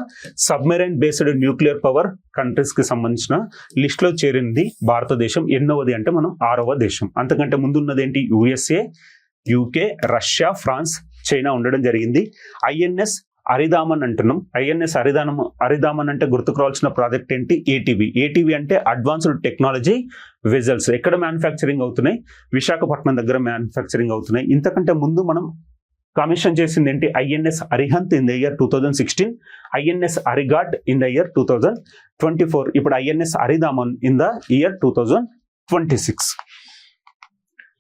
submarine based nuclear power countries కి సంబంధించిన లిస్ట్ లో చేరింది భారతదేశం. ఎన్నోవది అంటే మనం 6వ దేశం. అంతకంటే ముందున్నది ఏంటి? USA, UK, Russia, France, China ఉండడం జరిగింది. INS అరిదామన్ అంటున్నాం. INS అరిదామన్ అంటే గుర్తుకు రావాల్సిన ప్రాజెక్ట్ ఏంటి? ATV అంటే అడ్వాన్స్డ్ టెక్నాలజీ వెజల్స్. ఎక్కడ మ్యానుఫ్యాక్చరింగ్ అవుతున్నాయి? విశాఖపట్నం దగ్గర మ్యానుఫ్యాక్చరింగ్ అవుతున్నాయి. ఇంతకంటే ముందు మనం కమిషన్ చేసింది ఏంటి? INS Arihant in the year 2016, INS Arighaat in the year 2024. ఇప్పుడు INS Aridhaman in the year 2026.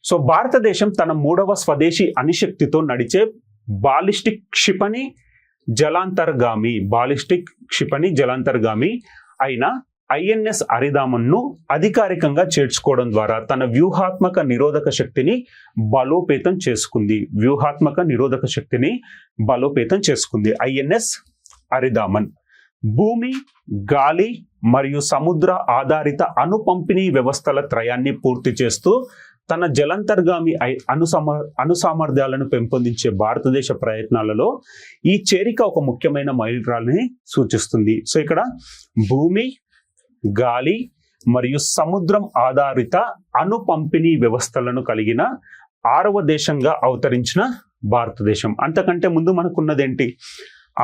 So భారతదేశం తన 3వ స్వదేశీ అణుశక్తితో నడిచే బాలిస్టిక్ క్షిపణి జలాంతర్గామి అయిన ఐఎన్ఎస్ అరిదామన్ను అధికారికంగా చేర్చుకోవడం ద్వారా తన వ్యూహాత్మక నిరోధక శక్తిని బలోపేతం చేసుకుంది. ఐఎన్ఎస్ అరిదామన్ భూమి, గాలి మరియు సముద్ర ఆధారిత అణుపంపిణీ వ్యవస్థల త్రయాన్ని పూర్తి చేస్తూ తన జలాంతర్గామి అణుసామర్థ్యాలను పెంపొందించే భారతదేశ ప్రయత్నాలలో ఈ చేరిక ఒక ముఖ్యమైన మైలురాయిని సూచిస్తుంది. సో ఇక్కడ భూమి, గాలి మరియు సముద్రం ఆధారిత అణుపంపిణీ వ్యవస్థలను కలిగిన 6వ దేశంగా అవతరించిన భారతదేశం. అంతకంటే ముందు మనకున్నదేంటి?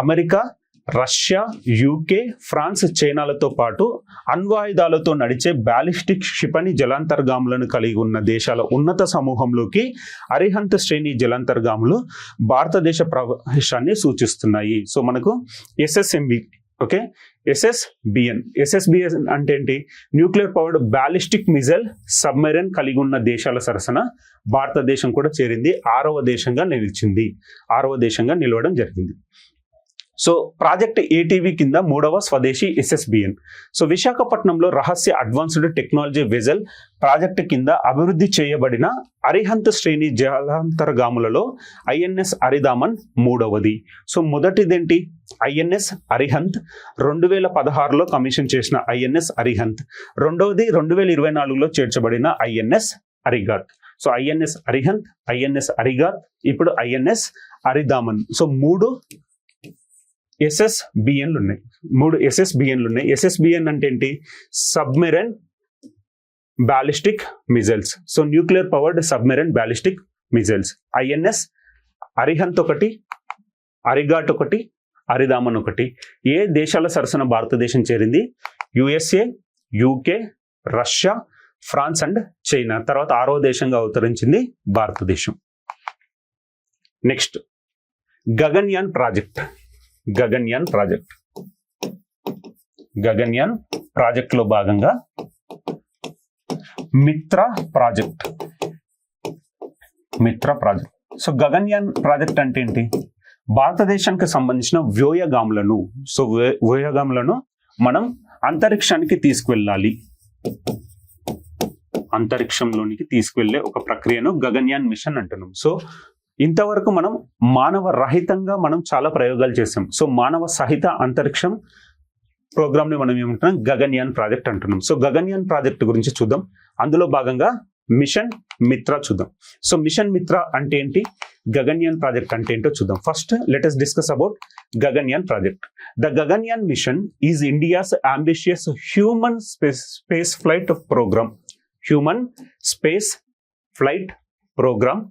అమెరికా, రష్యా, యూకే, ఫ్రాన్స్, చైనాలతో పాటు అణ్వాయుధాలతో నడిచే బ్యాలిస్టిక్ క్షిపణి జలాంతర్గాములను కలిగి ఉన్న దేశాల ఉన్నత సమూహంలోకి అరిహంత్ శ్రేణి జలాంతర్గాములు భారతదేశ ప్రవేశాన్ని సూచిస్తున్నాయి. సో మనకు ఎస్ఎస్ఎంబి, ఓకే, ఎస్ఎస్బిఎన్ అంటే ఏంటి? Nuclear powered ballistic missile submarine కలిగి ఉన్న దేశాల సరసన భారతదేశం కూడా చేరింది. 6వ దేశంగా నిలవడం జరిగింది. సో ప్రాజెక్ట్ ఏటీవీ కింద 3వ స్వదేశీ ఎస్ఎస్బిఎన్. సో విశాఖపట్నంలో రహస్య అడ్వాన్స్డ్ టెక్నాలజీ వెజల్ ప్రాజెక్టు కింద అభివృద్ధి చేయబడిన అరిహంత్ శ్రేణి జలాంతర్గాములలో ఐఎన్ఎస్ అరిదామన్ 3వది. సో మొదటిదేంటి? ఐఎన్ఎస్ అరిహంత్ 2016లో కమిషన్ చేసిన ఐఎన్ఎస్ అరిహంత్. రెండవది 2024లో చేర్చబడిన INS Arighaat. So INS Arihant, INS Arighaat, ఇప్పుడు ఐఎన్ఎస్ అరిదామన్. సో 3 ఎస్ఎస్బిఎన్లు ఉన్నాయి. ఎస్ఎస్బిఎన్ అంటే ఏంటి? Submarine ballistic missiles. So nuclear powered submarine ballistic missiles. INS Arihant ఒకటి, అరిగాట్ ఒకటి, అరిదామన్ ఒకటి. ఏ దేశాల సరసన భారతదేశం చేరింది? USA, UK, Russia, France and China. తర్వాత 6వ దేశంగా అవతరించింది భారతదేశం. నెక్స్ట్ గగన్యాన్ ప్రాజెక్ట్ లో భాగంగా మిత్ర ప్రాజెక్ట్. సో గగన్యాన్ ప్రాజెక్ట్ అంటే ఏంటి? భారతదేశానికి సంబంధించిన వ్యోయగాములను మనం అంతరిక్షానికి తీసుకువెళ్ళాలి. అంతరిక్షంలోనికి తీసుకువెళ్ళే ఒక ప్రక్రియను గగన్యాన్ మిషన్ అంటున్నాం. సో ఇంతవరకు మనం మానవ రహితంగా మనం చాలా ప్రయోగాలు చేసాం. సో మానవ సహిత అంతరిక్షం ప్రోగ్రామ్ ని మనం ఏమంటున్నాం? గగన్యాన్ ప్రాజెక్ట్ అంటున్నాం. సో గగన్యాన్ ప్రాజెక్ట్ గురించి చూద్దాం. అందులో భాగంగా మిషన్ మిత్ర చూద్దాం. సో మిషన్ మిత్ర అంటే ఏంటి, గగన్యాన్ ప్రాజెక్ట్ అంటే ఏంటో చూద్దాం. First let us discuss about Gaganyaan project. The Gaganyaan mission is India's ambitious human space flight programme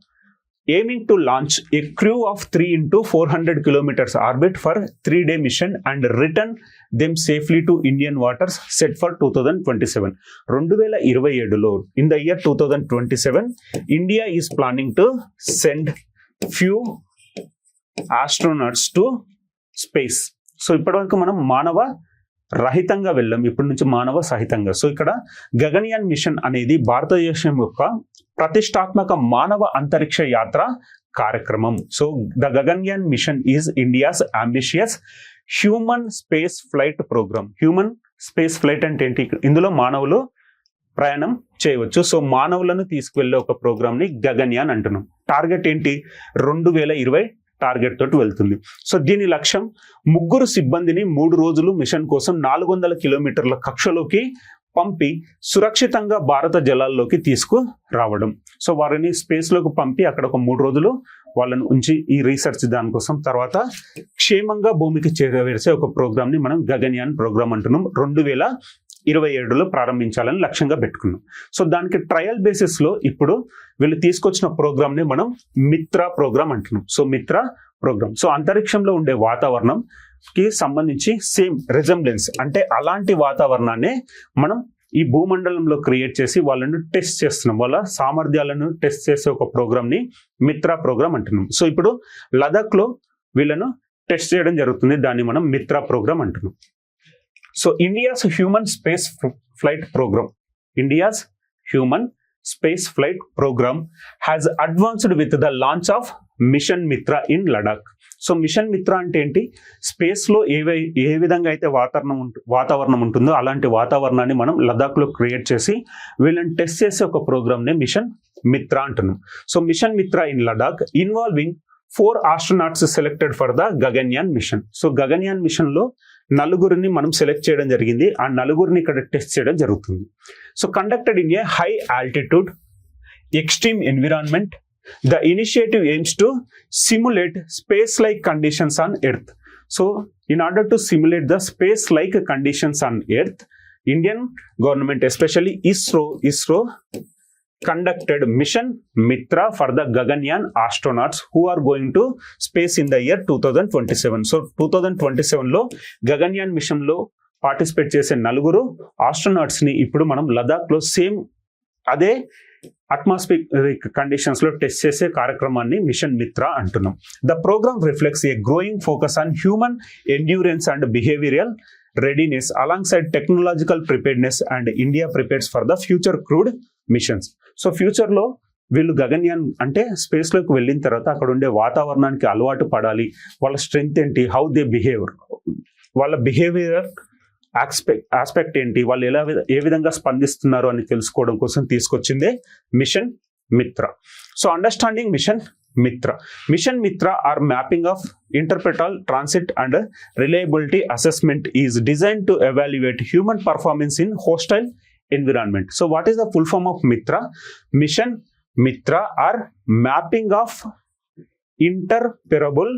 aiming to launch a crew of 3 into 400 kilometers orbit for 3-day mission and return them safely to Indian waters set for 2027. 2027లో in the year 2027 India is planning to send few astronauts to space. So ఇప్పటివరకు మనం మానవ రహితంగా వెళ్ళాం, ఇప్పటి నుంచి మానవ సహితంగా. So ఇక్కడ గగన్యాన్ మిషన్ అనేది భారతదేశం యొక్క ప్రతిష్టాత్మక మానవ అంతరిక్ష యాత్ర కార్యక్రమం. So the Gaganyaan mission is India's ambitious human space flight programme. Human space flight అంటే ఏంటి? ఇందులో మానవులు ప్రయాణం చేయవచ్చు. సో మానవులను తీసుకువెళ్ళే ఒక ప్రోగ్రామ్ ని గగన్యాన్ అంటున్నాం. టార్గెట్ ఏంటి? 2020 టార్గెట్ తోటి వెళ్తుంది. సో దీని లక్ష్యం 3 సిబ్బందిని 3 రోజులు మిషన్ కోసం 400 కిలోమీటర్ల కక్షలోకి పంపి సురక్షితంగా భారత జలాల్లోకి తీసుకురావడం. సో వారిని స్పేస్ లోకి పంపి అక్కడ ఒక 3 రోజులు వాళ్ళని ఉంచి ఈ రీసెర్చ్ దానికోసం తర్వాత క్షేమంగా భూమికి చేరవేసే ఒక ప్రోగ్రామ్ ని మనం గగన్యాన్ ప్రోగ్రామ్ అంటున్నాం. 2027లో ప్రారంభించాలని లక్ష్యంగా పెట్టుకున్నాం. సో దానికి ట్రయల్ బేసిస్ లో ఇప్పుడు వీళ్ళు తీసుకొచ్చిన ప్రోగ్రామ్ ని మనం మిత్ర ప్రోగ్రామ్ అంటున్నాం. సో మిత్ర ప్రోగ్రామ్. సో అంతరిక్షంలో ఉండే వాతావరణం కి సంబంధించి సేమ్ రిజంబ్లెన్స్ అంటే అలాంటి వాతావరణాన్ని మనం ఈ భూమండలంలో క్రియేట్ చేసి వాళ్ళను టెస్ట్ చేస్తున్నాం. వాళ్ళ సామర్థ్యాలను టెస్ట్ చేసే ఒక ప్రోగ్రామ్ ని మిత్ర ప్రోగ్రామ్ అంటున్నాం. సో ఇప్పుడు లదాఖ్ లో వీళ్ళను టెస్ట్ చేయడం జరుగుతుంది. దాన్ని మనం మిత్ర ప్రోగ్రామ్ అంటున్నాం. So India's human space flight programme has advanced with the launch of Mission Mitra in Ladakh. So mission Mitra అంటే ఏంటి, స్పేస్లో ఏ విధంగా అయితే వాతావరణం ఉంటుందో అలాంటి వాతావరణాన్ని మనం లదాఖ్లో క్రియేట్ చేసి వీళ్ళని టెస్ట్ చేసే ఒక ప్రోగ్రామ్నే మిషన్ మిత్ర అంటున్నాం. So mission Mitra in Ladakh involving 4 astronauts selected for the Gaganyaan mission. So Gaganyaan mission లో నలుగురిని మనం సెలెక్ట్ చేయడం జరిగింది. ఆ నలుగురిని ఇక్కడ టెస్ట్ చేయడం జరుగుతుంది. So conducted in a high altitude extreme environment. The initiative aims to simulate space-like conditions on Earth. So, in order to simulate the space-like conditions on Earth, Indian government, especially ISRO conducted Mission Mitra for the Gaganyaan astronauts who are going to space in the year 2027. So, 2027 లో Gaganyaan mission లో participate చేసే నలుగురు astronauts ని ఇప్పుడు మనం లదాఖ్ లో same అదే atmospheric conditions లో టెస్ట్ చేసే కార్యక్రమాన్ని మిషన్ మిత్ర అంటున్నాం. The programme reflects a growing focus on human endurance and behavioural readiness alongside technological preparedness and India prepares for the future crewed missions. So future లో వీళ్ళు గగన్యాన్ అంటే space లోకి వెళ్ళిన తర్వాత అక్కడ ఉండే వాతావరణానికి అలవాటు పడాలి, వాళ్ళ స్ట్రెంగ్త్ ఏంటి, హౌ దే బిహేవ్, వాళ్ళ బిహేవియర్ ఆస్పెక్ట్ ఏంటి, వాళ్ళు ఏ విధంగా స్పందిస్తున్నారు అని తెలుసుకోవడం కోసం తీసుకొచ్చిందే mission Mitra. So understanding mission Mitra. Mission Mitra are mapping of interoperable transit and reliability assessment is design to evaluate human performance in hostile environment. So what is the full form of Mitra? Mission Mitra are mapping of interoperable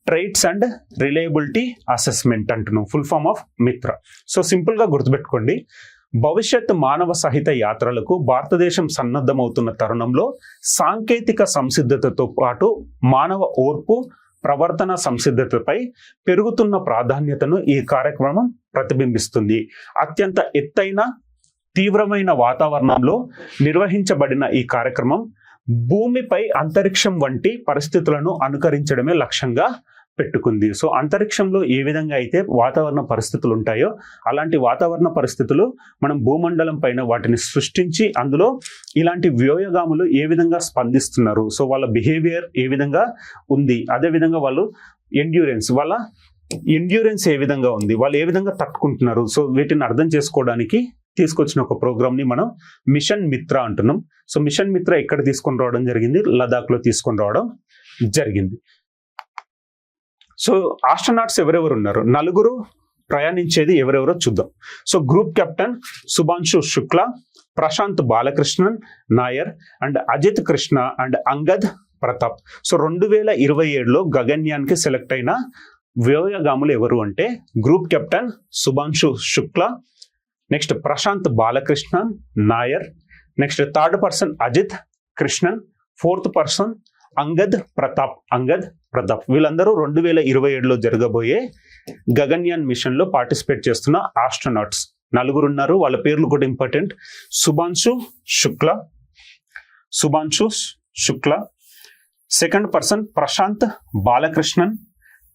traits and reliability assessment అంటున్నాం full form of Mitra. So simple గా గుర్తుపెట్టుకోండి, భవిష్యత్ మానవ సహిత యాత్రలకు భారతదేశం సన్నద్ధమవుతున్న తరుణంలో సాంకేతిక సంసిద్ధతతో పాటు మానవ ఓర్పు ప్రవర్తన సంసిద్ధతపై పెరుగుతున్న ప్రాధాన్యతను ఈ కార్యక్రమం ప్రతిబింబిస్తుంది. అత్యంత ఎత్తైన తీవ్రమైన వాతావరణంలో నిర్వహించబడిన ఈ కార్యక్రమం భూమిపై అంతరిక్షం వంటి పరిస్థితులను అనుకరించడమే లక్ష్యంగా పెట్టుకుంది. సో అంతరిక్షంలో ఏ విధంగా అయితే వాతావరణ పరిస్థితులు ఉంటాయో అలాంటి వాతావరణ పరిస్థితులు మనం భూమండలం పైన వాటిని సృష్టించి అందులో ఇలాంటి వ్యోమగాములు ఏ విధంగా స్పందిస్తున్నారు, సో వాళ్ళ బిహేవియర్ ఏ విధంగా ఉంది, అదేవిధంగా వాళ్ళు వాళ్ళ ఎండ్యూరెన్స్ ఏ విధంగా ఉంది, వాళ్ళు ఏ విధంగా తట్టుకుంటున్నారు, సో వీటిని అర్థం చేసుకోవడానికి తీసుకొచ్చిన ఒక ప్రోగ్రామ్ ని మనం మిషన్ మిత్ర అంటున్నాం. సో మిషన్ మిత్ర ఎక్కడ తీసుకొని రావడం జరిగింది, లదాఖ్ లో తీసుకొని రావడం జరిగింది. సో ఆస్ట్రోనాట్స్ ఎవరెవరు ఉన్నారు, నలుగురు ప్రయాణించేది ఎవరెవరో చూద్దాం. So group captain Shubhanshu Shukla, Prashanth Balakrishnan Nair and Ajit Krishna and Angad Pratap. So 2027లో గగన్యాన్ కి సెలెక్ట్ అయిన వ్యోమగాములు ఎవరు అంటే group captain Shubhanshu Shukla, next Prashanth Balakrishnan Nair, next third person Ajit Krishnan, fourth person Angad Pratap. వీళ్ళందరూ 2027లో జరగబోయే గగన్యాన్ మిషన్ లో పార్టిసిపేట్ చేస్తున్న ఆస్ట్రోనాట్స్. నలుగురు ఉన్నారు, వాళ్ళ పేర్లు కూడా important. Shubhanshu Shukla, second person Prashanth Balakrishnan,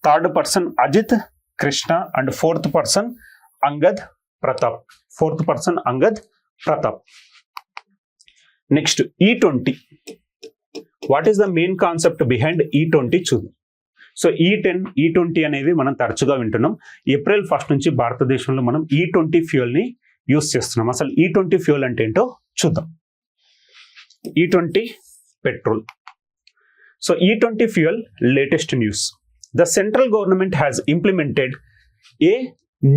third person Ajit Krishna and fourth person Angad Pratap. Next E20. What is the main concept behind E20 చూద్దాం. సో E20 అనేవి మనం తరచుగా వింటున్నాం. ఏప్రిల్ 1 నుంచి భారతదేశంలో మనం E20 ఫ్యూయల్ ని యూస్ చేస్తున్నాం. అసలు E20 ఫ్యూయల్ అంటే ఏంటో చూద్దాం. E20 petrol. So E20 fuel latest news. The central government has implemented A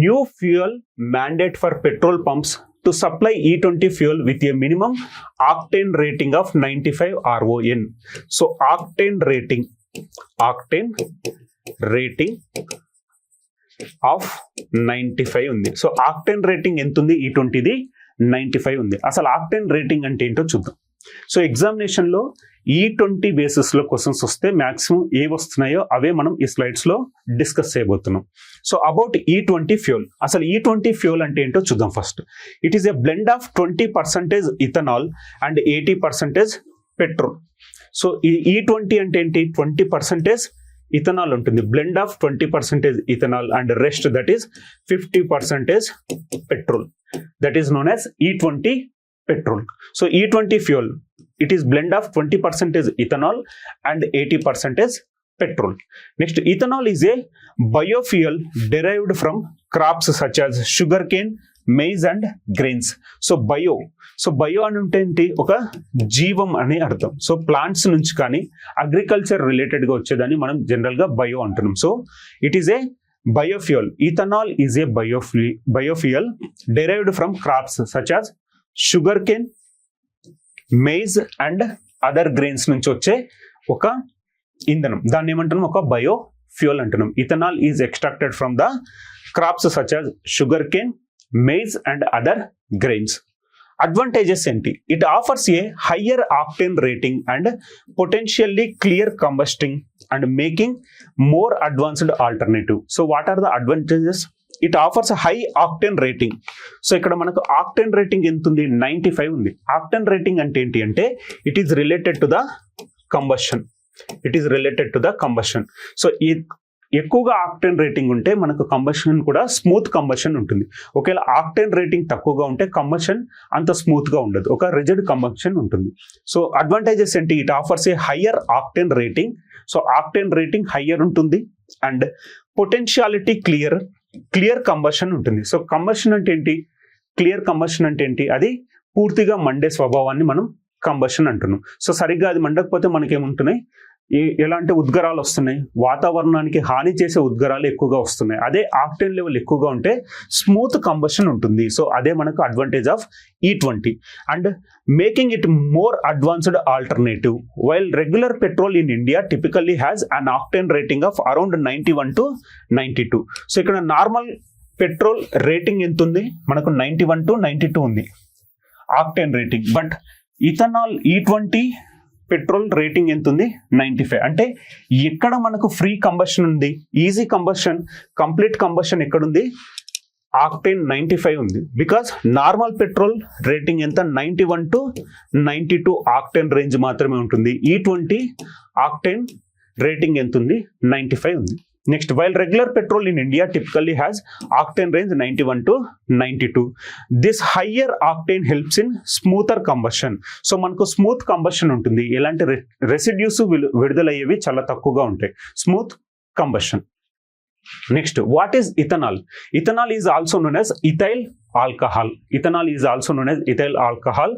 new fuel mandate for petrol pumps to supply E20 fuel with a minimum octane rating of 95 RON. So octane rating of 95 ఉంది. So octane rating ఎంత ఉంది E20ది? 95 ఉంది. అసలు octane rating అంటే ఏంటో చూద్దాం. So examination లో E20 basis లో క్వశ్చన్స్ వస్తే మాక్సిమం ఏ వస్తున్నాయో అవే మనం ఈ స్లైడ్స్ లో డిస్కస్ చేయబోతున్నాం. So about E20 fuel. అసలు E20 ఫ్యూయల్ అంటే ఏంటో చూద్దాం first. It is a blend of 20% ethanol and 80% petrol. So ఈ E20 అంటే ఏంటి? 20% ఇథనాల్ ఉంటుంది, blend of 20% ethanol and rest that is 50% petrol. That is known as E20 petrol. So E20 fuel, it is blend of 20% ethanol and 80% petrol. Next, ethanol is a biofuel derived from crops such as sugarcane, maize and grains. So bio అంటే ఏంటి, ఒక జీవం అని అర్థం. So plants నుంచి కానీ agriculture related గా వచ్చేదాన్ని మనం జనరల్ గా బయో అంటున్నాం. So it is a biofuel. Ethanol is a biofuel derived from crops such as sugarcane, maize and other grains నుంచి వచ్చే ఒక ఇంధనం, దాన్ని ఏమంటున్నాం, ఒక బయో ఫ్యూయల్ అంటున్నాం. Ethanol is extracted from the crops such as sugar cane, maize and other grains. Advantages ఏంటి? It offers a higher octane rating and potentially clear combusting and making more advanced alternative. So what are the advantages? It offers high octane rating. So ఇక్కడ మనకు octane rating ఎంత ఉంది? 95 ఉంది. Octane rating అంటే ఏంటి అంటే it is related to the combustion. So ఈ ఎక్కువగా ఆక్టేన్ రేటింగ్ ఉంటే మనకు కంబషన్ కూడా స్మూత్ కంబషన్ ఉంటుంది. ఒకవేళ ఆక్టేన్ రేటింగ్ తక్కువగా ఉంటే కంబషన్ అంత స్మూత్ గా ఉండదు, ఒక రిజిడ్ కంబషన్ ఉంటుంది. సో అడ్వాంటేజెస్ ఏంటి? It offers a higher octane rating. So octane rating higher ఉంటుంది అండ్ పొటెన్షియాలిటీ క్లియర్ కంబషన్ ఉంటుంది. సో కంబషన్ అంటే ఏంటి? క్లియర్ కంబషన్ అంటే ఏంటి? అది పూర్తిగా మండే స్వభావాన్ని మనం కంబషన్ అంటున్నాం. సో సరిగ్గా అది మండకపోతే మనకేముంటున్నాయి, ఎలాంటి ఉద్గారాలు వస్తున్నాయి, వాతావరణానికి హాని చేసే ఉద్గారాలు ఎక్కువగా వస్తున్నాయి. అదే ఆక్టేన్ లెవెల్ ఎక్కువగా ఉంటే స్మూత్ కంబషన్ ఉంటుంది. సో అదే మనకు advantage of E20 and making it more advanced alternative. While regular petrol in India typically has an octane rating of around 91 to 92. So ఇక్కడ నార్మల్ పెట్రోల్ రేటింగ్ ఎంత ఉంది? మనకు 91 to 92 ఉంది octane rating. But ethanol E20 petrol rating ఎంత ఉంది? 95. అంటే ఎక్కడ మనకు ఫ్రీ కంబషన్ ఉంది, ఈజీ కంబషన్, కంప్లీట్ కంబషన్ ఎక్కడుంది? ఆక్టేన్ 95 ఉంది. బికాస్ నార్మల్ పెట్రోల్ రేటింగ్ ఎంత? 91 to 92 ఆక్టేన్ రేంజ్ మాత్రమే ఉంటుంది. E20 ఆక్టేన్ రేటింగ్ ఎంత ఉంది? 95 ఉంది. Next, while regular petrol in India typically has octane range 91 to 92. This higher octane helps in smoother combustion. So మనకు smooth combustion ఉంటుంది, ఎలాంటి residues విడుదలయ్యేవి చాలా తక్కువగా ఉంటాయి, smooth combustion. Next, what is ethanol? Ethanol is also known as ethyl alcohol. Ethanol is also known as ethyl alcohol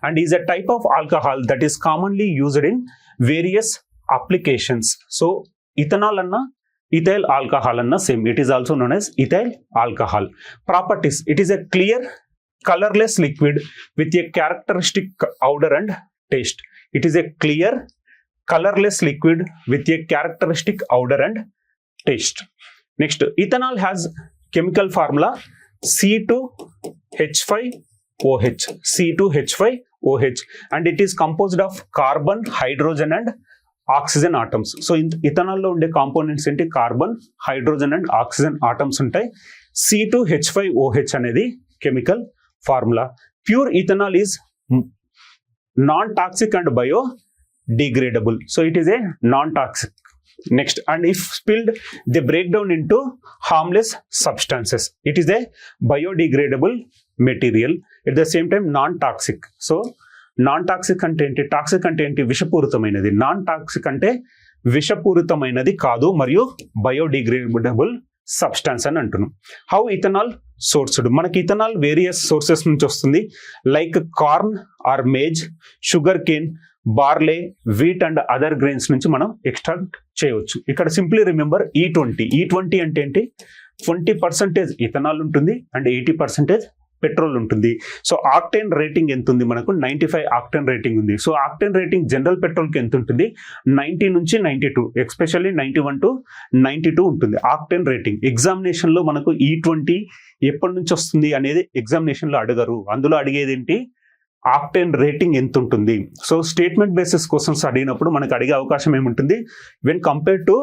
and is a type of alcohol that is commonly used in various applications. So ethanol anna ethyl alcohol anna same, it is also known as ethyl alcohol. Properties: it is a clear colorless liquid with a characteristic odor and taste. It is a clear colorless liquid with a characteristic odor and taste. Next, ethanol has chemical formula C2H5OH. C2H5OH and it is composed of carbon, hydrogen and oxygen atoms. So ఇథనాల్లో ఉండే components ఏంటి? Carbon, hydrogen and oxygen atoms ఉంటాయి. C2H5OH అనేది chemical formula. Pure ethanol is non toxic and biodegradable. So it is a non-toxic. Next, and if spilled they break down into harmless substances. It is a biodegradable material, at the same time non-toxic. So non-toxic అంటే ఏంటి? Toxic అంటే ఏంటి? విషపూరితమైనది. Non toxic అంటే విషపూరితమైనది కాదు మరియు biodegradable substance అని అంటున్నాం. How ethanol sourced? మనకి ఇథనాల్ వేరియస్ సోర్సెస్ నుంచి వస్తుంది, like corn or maize, sugar cane, barley, wheat and other grains నుంచి మనం ఎక్స్ట్రాక్ట్ చేయవచ్చు. ఇక్కడ సింప్లీ రిమెంబర్ E20 అంటే ఏంటి? 20% ఇథనాల్ ఉంటుంది అండ్ 80% పెట్రోల్ ఉంటుంది. సో ఆక్టేన్ రేటింగ్ ఎంత ఉంది? మనకు 95 ఆక్టేన్ రేటింగ్ ఉంది. సో ఆక్టేన్ రేటింగ్ జనరల్ పెట్రోల్కి ఎంత ఉంటుంది? 90 నుంచి 92, ఎస్పెషల్లీ 91 to 92 ఉంటుంది ఆక్టేన్ రేటింగ్. ఎగ్జామినేషన్లో మనకు E20 ఎప్పటి నుంచి వస్తుంది అనేది ఎగ్జామినేషన్లో అడగరు. అందులో అడిగేది ఏంటి? ఆక్టేన్ రేటింగ్ ఎంత ఉంటుంది. సో స్టేట్మెంట్ బేసిస్ క్వశ్చన్స్ అడిగినప్పుడు మనకు అడిగే అవకాశం ఏముంటుంది? When compare to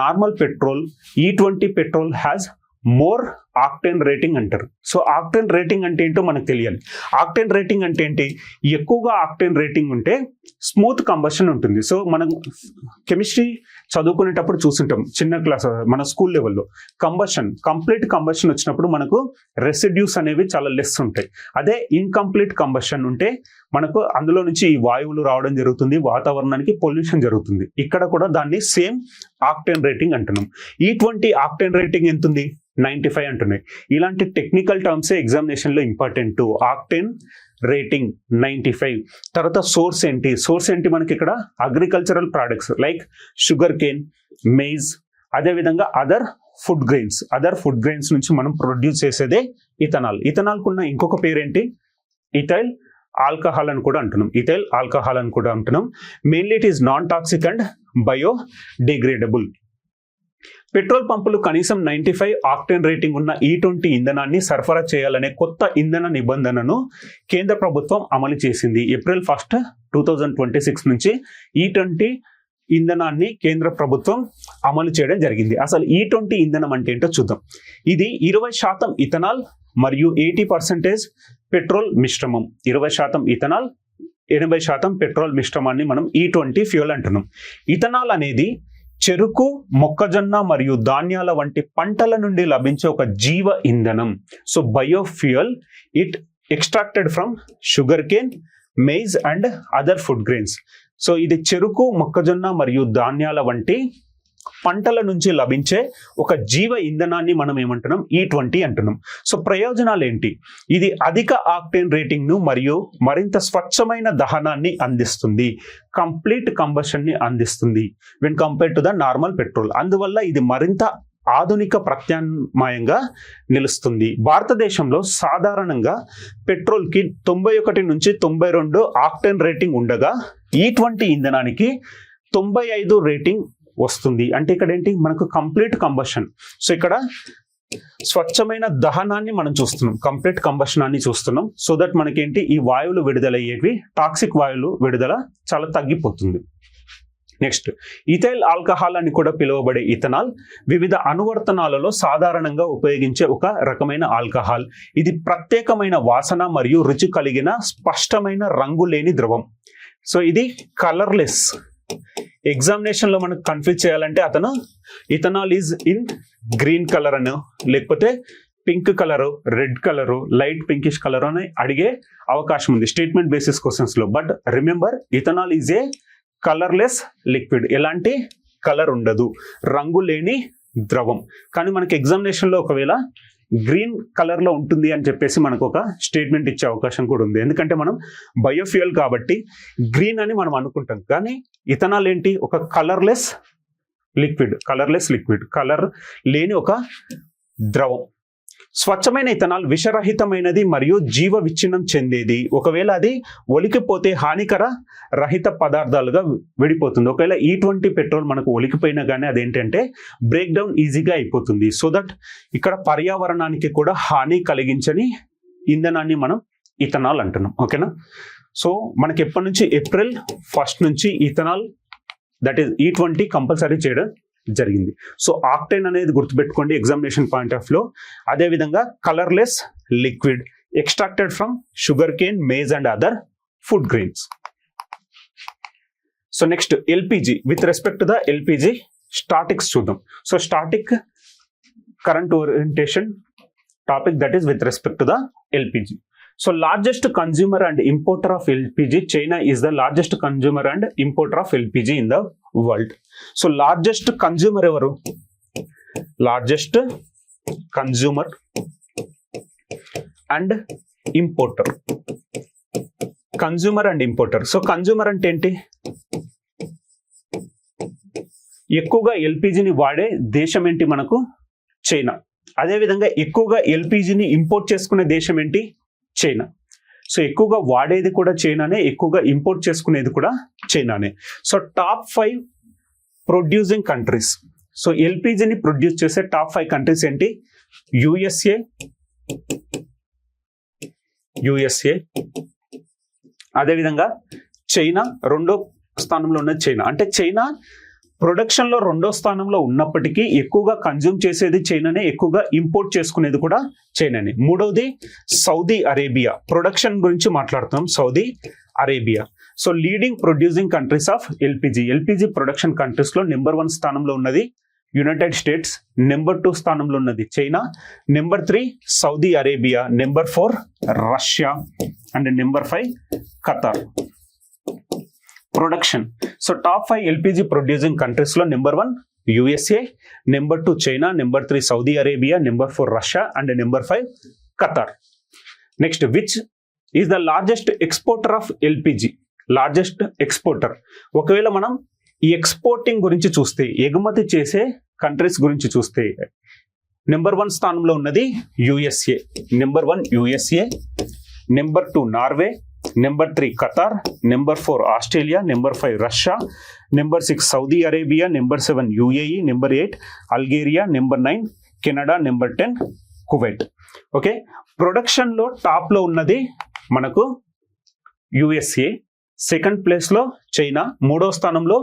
normal petrol, E20 petrol has more octane rating అంటారు. సో ఆక్టేన్ రేటింగ్ అంటే ఏంటో మనకు తెలియాలి. ఆక్టేన్ రేటింగ్ అంటే ఏంటి? ఎక్కువగా ఆక్టేన్ రేటింగ్ ఉంటే స్మూత్ కంబషన్ ఉంటుంది. సో మనం కెమిస్ట్రీ చదువుకునేటప్పుడు చూస్తుంటాం చిన్న క్లాస్ మన స్కూల్ లెవెల్లో. కంప్లీట్ కంబషన్ వచ్చినప్పుడు మనకు రెసిడ్యూస్ అనేవి చాలా లెస్ ఉంటాయి. అదే ఇన్కంప్లీట్ కంబషన్ ఉంటే మనకు అందులో నుంచి ఈ వాయువులు రావడం జరుగుతుంది, వాతావరణానికి పొల్యూషన్ జరుగుతుంది. ఇక్కడ కూడా దాన్ని సేమ్ ఆక్టేన్ రేటింగ్ అంటున్నాం. ఈ20 ఆక్టేన్ రేటింగ్ ఎంత ఉంది? 95 అంటున్నాయి. ఇలాంటి టెక్నికల్ టర్మ్సే ఎగ్జామినేషన్లో ఇంపార్టెంట్. Octane rating 95. తర్వాత సోర్స్ ఏంటి మనకి ఇక్కడ agricultural products like sugar Kane, maize, అదేవిధంగా అదర్ ఫుడ్ గ్రెయిన్స్ నుంచి మనం ప్రొడ్యూస్ చేసేదే ఇథనాల్. ఇథనాల్కు ఉన్న ఇంకొక పేరేంటి? ఇథైల్ ఆల్కహాల్ అని కూడా అంటున్నాం. Mainly it is non toxic and biodegradable. Petrol పంపులు కనీసం 95 ఆక్టేన్ రేటింగ్ ఉన్న E20 ఇంధనాన్ని సరఫరా చేయాలనే కొత్త ఇంధన నిబంధనను కేంద్ర ప్రభుత్వం అమలు చేసింది. April 1, 2026 నుంచి E20 ఇంధనాన్ని కేంద్ర ప్రభుత్వం అమలు చేయడం జరిగింది. అసలు E20 ఇంధనం అంటే ఏంటో చూద్దాం. ఇది 20% ఇథనాల్ మరియు 80% పెట్రోల్ మిశ్రమం. 20% ఇథనాల్, 80% పెట్రోల్ మిశ్రమాన్ని మనం E20 ఫ్యూయల్ అంటున్నాం. ఇథనాల్ అనేది చెరుకు, మొక్కజొన్న మరియు ధాన్యాల వంటి పంటల నుండి లభించే ఒక జీవ ఇంధనం. So biofuel, it extracted from sugar cane, maize and other food grains. సో ఇది చెరుకు, మొక్కజొన్న మరియు ధాన్యాల వంటి పంటల నుంచి లభించే ఒక జీవ ఇంధనాన్ని మనం ఏమంటున్నాం? E20 అంటున్నాం. సో ప్రయోజనాలు ఏంటి? ఇది అధిక ఆక్టేన్ రేటింగ్ ను మరియు మరింత స్వచ్ఛమైన దహనాన్ని అందిస్తుంది, కంప్లీట్ కంబషన్ ని అందిస్తుంది when compare to the normal petrol. అందువల్ల ఇది మరింత ఆధునిక ప్రత్యామ్నాయంగా నిలుస్తుంది. భారతదేశంలో సాధారణంగా పెట్రోల్కి 91 నుంచి 92 ఆక్టేన్ రేటింగ్ ఉండగా E20 ఇంధనానికి 95 రేటింగ్ వస్తుంది. అంటే ఇక్కడ ఏంటి? మనకు కంప్లీట్ కంబషన్. సో ఇక్కడ స్వచ్ఛమైన దహనాన్ని మనం చూస్తున్నాం, కంప్లీట్ కంబషన్ అని చూస్తున్నాం. సో దట్ మనకేంటి? ఈ వాయువులు విడుదలయ్యేవి, టాక్సిక్ వాయువులు విడుదల చాలా తగ్గిపోతుంది. నెక్స్ట్, ఇథైల్ ఆల్కహాల్ అని కూడా పిలువబడే ఇథనాల్ వివిధ అనువర్తనాలలో సాధారణంగా ఉపయోగించే ఒక రకమైన ఆల్కహాల్. ఇది ప్రత్యేకమైన వాసన మరియు రుచి కలిగిన స్పష్టమైన రంగు లేని ద్రవం. సో ఇది కలర్లెస్. ఎగ్జామినేషన్ లో మనకు కన్ఫ్యూజ్ చేయాలంటే అతను ethanol is in green colour అని, లేకపోతే pink colour, red colour, light pinkish colour అని అడిగే అవకాశం ఉంది స్టేట్మెంట్ బేసిస్ క్వశ్చన్స్ లో. But remember, ethanol is A colourless liquid. ఎలాంటి కలర్ ఉండదు, రంగు లేని ద్రవం. కానీ మనకి ఎగ్జామినేషన్ లో ఒకవేళ గ్రీన్ కలర్ లో ఉంటుంది అని చెప్పేసి మనకు ఒక స్టేట్మెంట్ ఇచ్చే అవకాశం కూడా ఉంది. ఎందుకంటే మనం బయోఫ్యూయల్ కాబట్టి గ్రీన్ అని మనం అనుకుంటాం. కానీ ఇథనాల్ ఏంటి? ఒక కలర్లెస్ లిక్విడ్, కలర్ లేని ఒక ద్రవం. స్వచ్ఛమైన ఇథనాల్ విషరహితమైనది మరియు జీవ విచ్ఛిన్నం చెందేది. ఒకవేళ అది ఒలికిపోతే హానికర రహిత పదార్థాలుగా విడిపోతుంది. ఒకవేళ E20 పెట్రోల్ మనకు ఒలికిపోయినా కానీ అదేంటంటే బ్రేక్ డౌన్ ఈజీగా అయిపోతుంది. సో దట్ ఇక్కడ పర్యావరణానికి కూడా హాని కలిగించని ఇంధనాన్ని మనం ఇథనాల్ అంటున్నాం. ఓకేనా? సో మనకి ఎప్పటి నుంచి? April 1 నుంచి ethanol, that is E20 compulsory చేయడం జరిగింది. సో ఆక్టేన్ అనేది గుర్తుపెట్టుకోండి ఎగ్జామినేషన్ పాయింట్ ఆఫ్ లో. అదేవిధంగా colourless liquid extracted from sugar cane, maize and other food grains. So next LPG. With respect to the LPG statics చూద్దాం. So static current orientation topic, that is with respect to the LPG. So largest consumer and importer of LPG, China is the largest consumer and importer of LPG in the world. So largest consumer evaru? Largest consumer and importer. Consumer and importer. So consumer అంటే ఏంటి? ఎక్కువగా ఎల్పిజిని వాడే దేశం ఏంటి మనకు? China. అదేవిధంగా ఎక్కువగా ఎల్పిజిని import చేసుకునే దేశం ఏంటి? చైనా. సో ఎక్కువగా వాడేది కూడా చైనానే, ఎక్కువగా ఇంపోర్ట్ చేసుకునేది కూడా చైనానే. So top 5 producing countries. So ఎల్పిజిని ప్రొడ్యూస్ చేసే టాప్ 5 కంట్రీస్ ఏంటి? యుఎస్ఏ, అదేవిధంగా చైనా. రెండో స్థానంలో ఉన్న చైనా. అంటే చైనా ప్రొడక్షన్ లో రెండో స్థానంలో ఉన్నప్పటికీ ఎక్కువగా కన్జ్యూమ్ చేసేది చైనానే, ఎక్కువగా ఇంపోర్ట్ చేసుకునేది కూడా చైనానే. మూడవది సౌదీ అరేబియా. ప్రొడక్షన్ గురించి మాట్లాడుతున్నాం, Saudi Arabia. So leading producing countries of LPG production countries లో నెంబర్ 1 స్థానంలో ఉన్నది యునైటెడ్ స్టేట్స్, నెంబర్ 2 స్థానంలో ఉన్నది China, number 3 Saudi Arabia, number 4 Russia and number 5 Qatar. Production, so top 5 LPG producing countries లో number 1 USA, number 2 China, number 3 Saudi Arabia, number 4 Russia and number 5 Qatar. Next, which is the largest exporter of LPG? Largest exporter, ఒకవేళ మనం ఈ exporting గురించి చూస్తే, ఎగుమతి చేసే countries గురించి చూస్తే నెంబర్ 1 స్థానంలో ఉన్నది USA. Number 1 USA, number 2 Norway, number 3 Qatar, number 4 Australia, number 5 Russia, number 6 Saudi Arabia, number 7 UAE, number 8 Algeria, number 9 Canada, number 10 Kuwait. Okay, production లో టాప్ లో ఉన్నది మనకు యుఎస్ఏ, సెకండ్ ప్లేస్ లో చైనా, 3వ స్థానంలో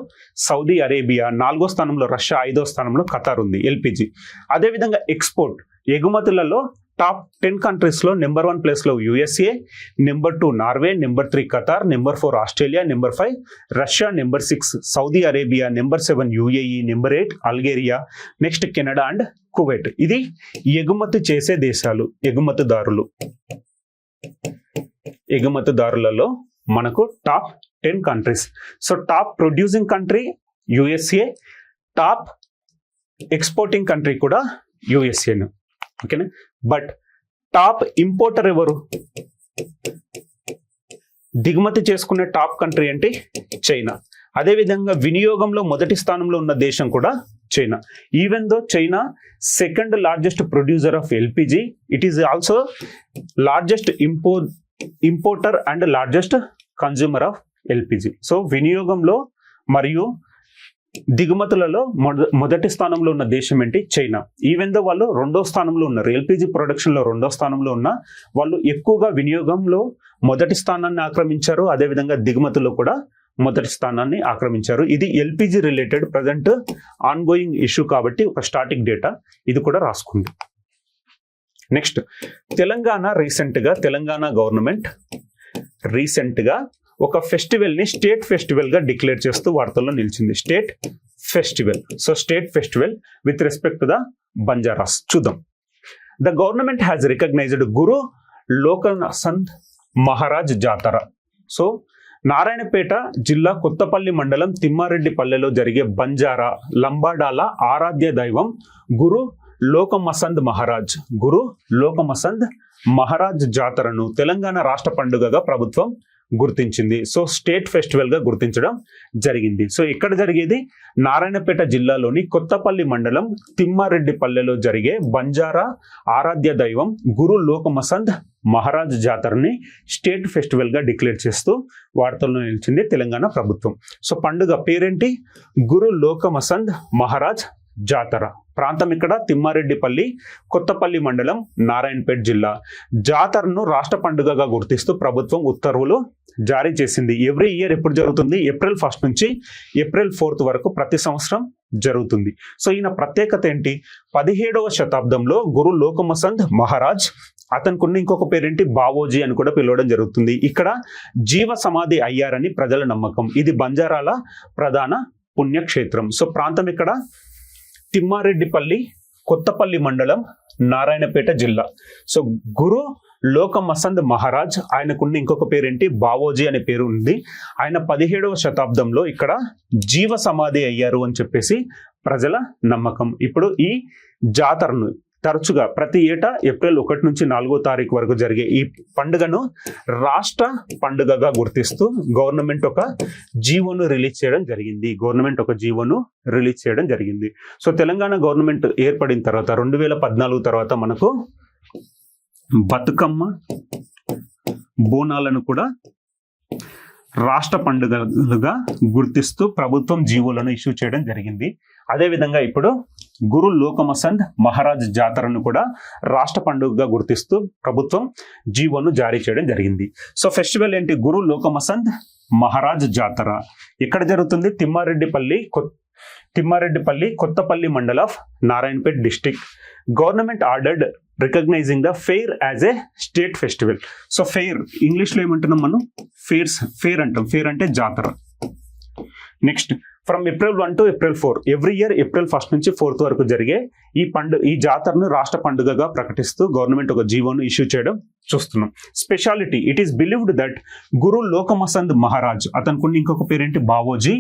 సౌదీ అరేబియా, 4వ స్థానంలో Russia, 5వ స్థానంలో ఖతార్ ఉంది ఎల్పిజి. అదేవిధంగా ఎక్స్పోర్ట్ ఎగుమతులలో టాప్ 10 కంట్రీస్ లో నెంబర్ 1 ప్లేస్ లో USA, number 2 Norway, number 3 Qatar, number 4 Australia, number 5 Russia, number 6 Saudi Arabia, number 7 UAE, number 8 Algeria, next Canada and Kuwait. ఇది ఎగుమతి చేసే దేశాలు, ఎగుమతిదారులలో మనకు top 10 countries. So top producing country USA, top exporting country కూడా యుఎస్ఏను. ఓకేనా, బట్ టాప్ ఇంపోర్టర్ ఎవరు? దిగుమతి చేసుకునే టాప్ కంట్రీ అంటే చైనా. అదేవిధంగా వినియోగంలో మొదటి స్థానంలో ఉన్న దేశం కూడా China. Even though China second largest producer of LPG, it is also largest importer and largest consumer of LPG. So వినియోగంలో మరియు దిగుమతులలో మొదటి స్థానంలో ఉన్న దేశం ఏంటి? చైనా. ఈవెన్ దో వాళ్ళు 2వ స్థానంలో ఉన్నారు, ఎల్పిజి ప్రొడక్షన్ లో 2వ స్థానంలో ఉన్న వాళ్ళు ఎక్కువగా వినియోగంలో మొదటి స్థానాన్ని ఆక్రమించారు, అదేవిధంగా దిగుమతుల్లో కూడా మొదటి స్థానాన్ని ఆక్రమించారు. ఇది LPG related present on going issue కాబట్టి ఒక స్టాటిక్ డేటా, ఇది కూడా రాసుకోండి. నెక్స్ట్, తెలంగాణ గవర్నమెంట్ రీసెంట్ గా ఒక ఫెస్టివల్ ని స్టేట్ ఫెస్టివల్ గా డిక్లేర్ చేస్తూ వార్తల్లో నిలిచింది. State festival with respect to the Banjaras. చూద్దాం. The government has recognised Guru Lokamasand Maharaj Jatara. So Narayanpet జిల్లా కొత్తపల్లి మండలం తిమ్మారెడ్డిపల్లెలో జరిగే బంజారా లంబాడాల ఆరాధ్య దైవం గురు లోకమసంద్ మహారాజ్ జాతరను తెలంగాణ రాష్ట్ర పండుగగా ప్రభుత్వం గుర్తించింది. సో స్టేట్ ఫెస్టివల్ గా గుర్తించడం జరిగింది. సో ఇక్కడ జరిగేది నారాయణపేట జిల్లాలోని కొత్తపల్లి మండలం తిమ్మారెడ్డిపల్లెలో జరిగే బంజారా ఆరాధ్య దైవం గురు లోకమసంద్ మహారాజ్ జాతరని స్టేట్ ఫెస్టివల్ గా డిక్లేర్ చేస్తూ వార్తల్లో నిలిచింది తెలంగాణ ప్రభుత్వం. సో పండుగ పేరేంటి? గురు లోకమసంద్ మహారాజ్ జాతర. ప్రాంతం ఇక్కడ తిమ్మారెడ్డిపల్లి, కొత్తపల్లి మండలం, నారాయణపేట జిల్లా. జాతరను రాష్ట్ర పండుగగా గుర్తిస్తూ ప్రభుత్వం ఉత్తర్వులు జారీ చేసింది. ఎవ్రీ ఇయర్ ఎప్పుడు జరుగుతుంది? ఏప్రిల్ 1 నుంచి ఏప్రిల్ 4 వరకు ప్రతి సంవత్సరం జరుగుతుంది. సో ఈయన ప్రత్యేకత ఏంటి? 17వ శతాబ్దంలో గురు లోకమసంద్ మహారాజ్, అతనికి ఉన్న ఇంకొక పేరేంటి? బావోజీ అని కూడా పిలవడం జరుగుతుంది. ఇక్కడ జీవ సమాధి అయ్యారని ప్రజల నమ్మకం. ఇది బంజారాల ప్రధాన పుణ్యక్షేత్రం. సో ప్రాంతం ఇక్కడ తిమ్మారెడ్డిపల్లి, కొత్తపల్లి మండలం, నారాయణపేట జిల్లా. సో గురు లోకమసంద్ మహారాజ్, ఆయనకున్న ఇంకొక పేరేంటి? బావోజీ అనే పేరు ఉంది. ఆయన 17వ శతాబ్దంలో ఇక్కడ జీవ సమాధి అయ్యారు అని చెప్పేసి ప్రజల నమ్మకం. ఇప్పుడు ఈ జాతరను తరచుగా ప్రతి ఏటా ఏప్రిల్ 1 నుంచి 4వ తారీఖు వరకు జరిగే ఈ పండుగను రాష్ట్ర పండుగగా గుర్తిస్తూ గవర్నమెంట్ ఒక జీవోను రిలీజ్ చేయడం జరిగింది. సో తెలంగాణ గవర్నమెంట్ ఏర్పడిన తర్వాత 2014 తర్వాత మనకు బతుకమ్మ, బోనాలను కూడా రాష్ట్ర పండుగలుగా గుర్తిస్తూ ప్రభుత్వం జీవోలను ఇష్యూ చేయడం జరిగింది. అదేవిధంగా ఇప్పుడు గురు లోకమసంద్ మహారాజ్ జాతరను కూడా రాష్ట్ర పండుగగా గుర్తిస్తూ ప్రభుత్వం జీవోను జారీ చేయడం జరిగింది. సో ఫెస్టివల్ ఏంటి? గురు లోకమసంద్ మహారాజ్ జాతర. ఎక్కడ జరుగుతుంది? Thimmareddipalli, Thimmareddipalli Kothapalli mandal of Narayanpet district. Government ordered recognizing the fair as a state festival. So fair ఇంగ్లీష్లో ఏమంటున్నాం మనం, ఫెయిర్ అంటాం. ఫెయిర్ అంటే జాతర. Next, from April 1 to April 4 every year April 1 నుంచి 4 వరకు జరిగే ఈ జాతరను రాష్ట్ర పండుగగా ప్రకటిస్తూ గవర్నమెంట్ ఒక జీవోను ఇష్యూ చేయడం చూస్తున్నాం. Speciality, it is believed that Guru Lokamasand Maharaj, అతనికి ఇంకొక పేరేంటి Bavoji,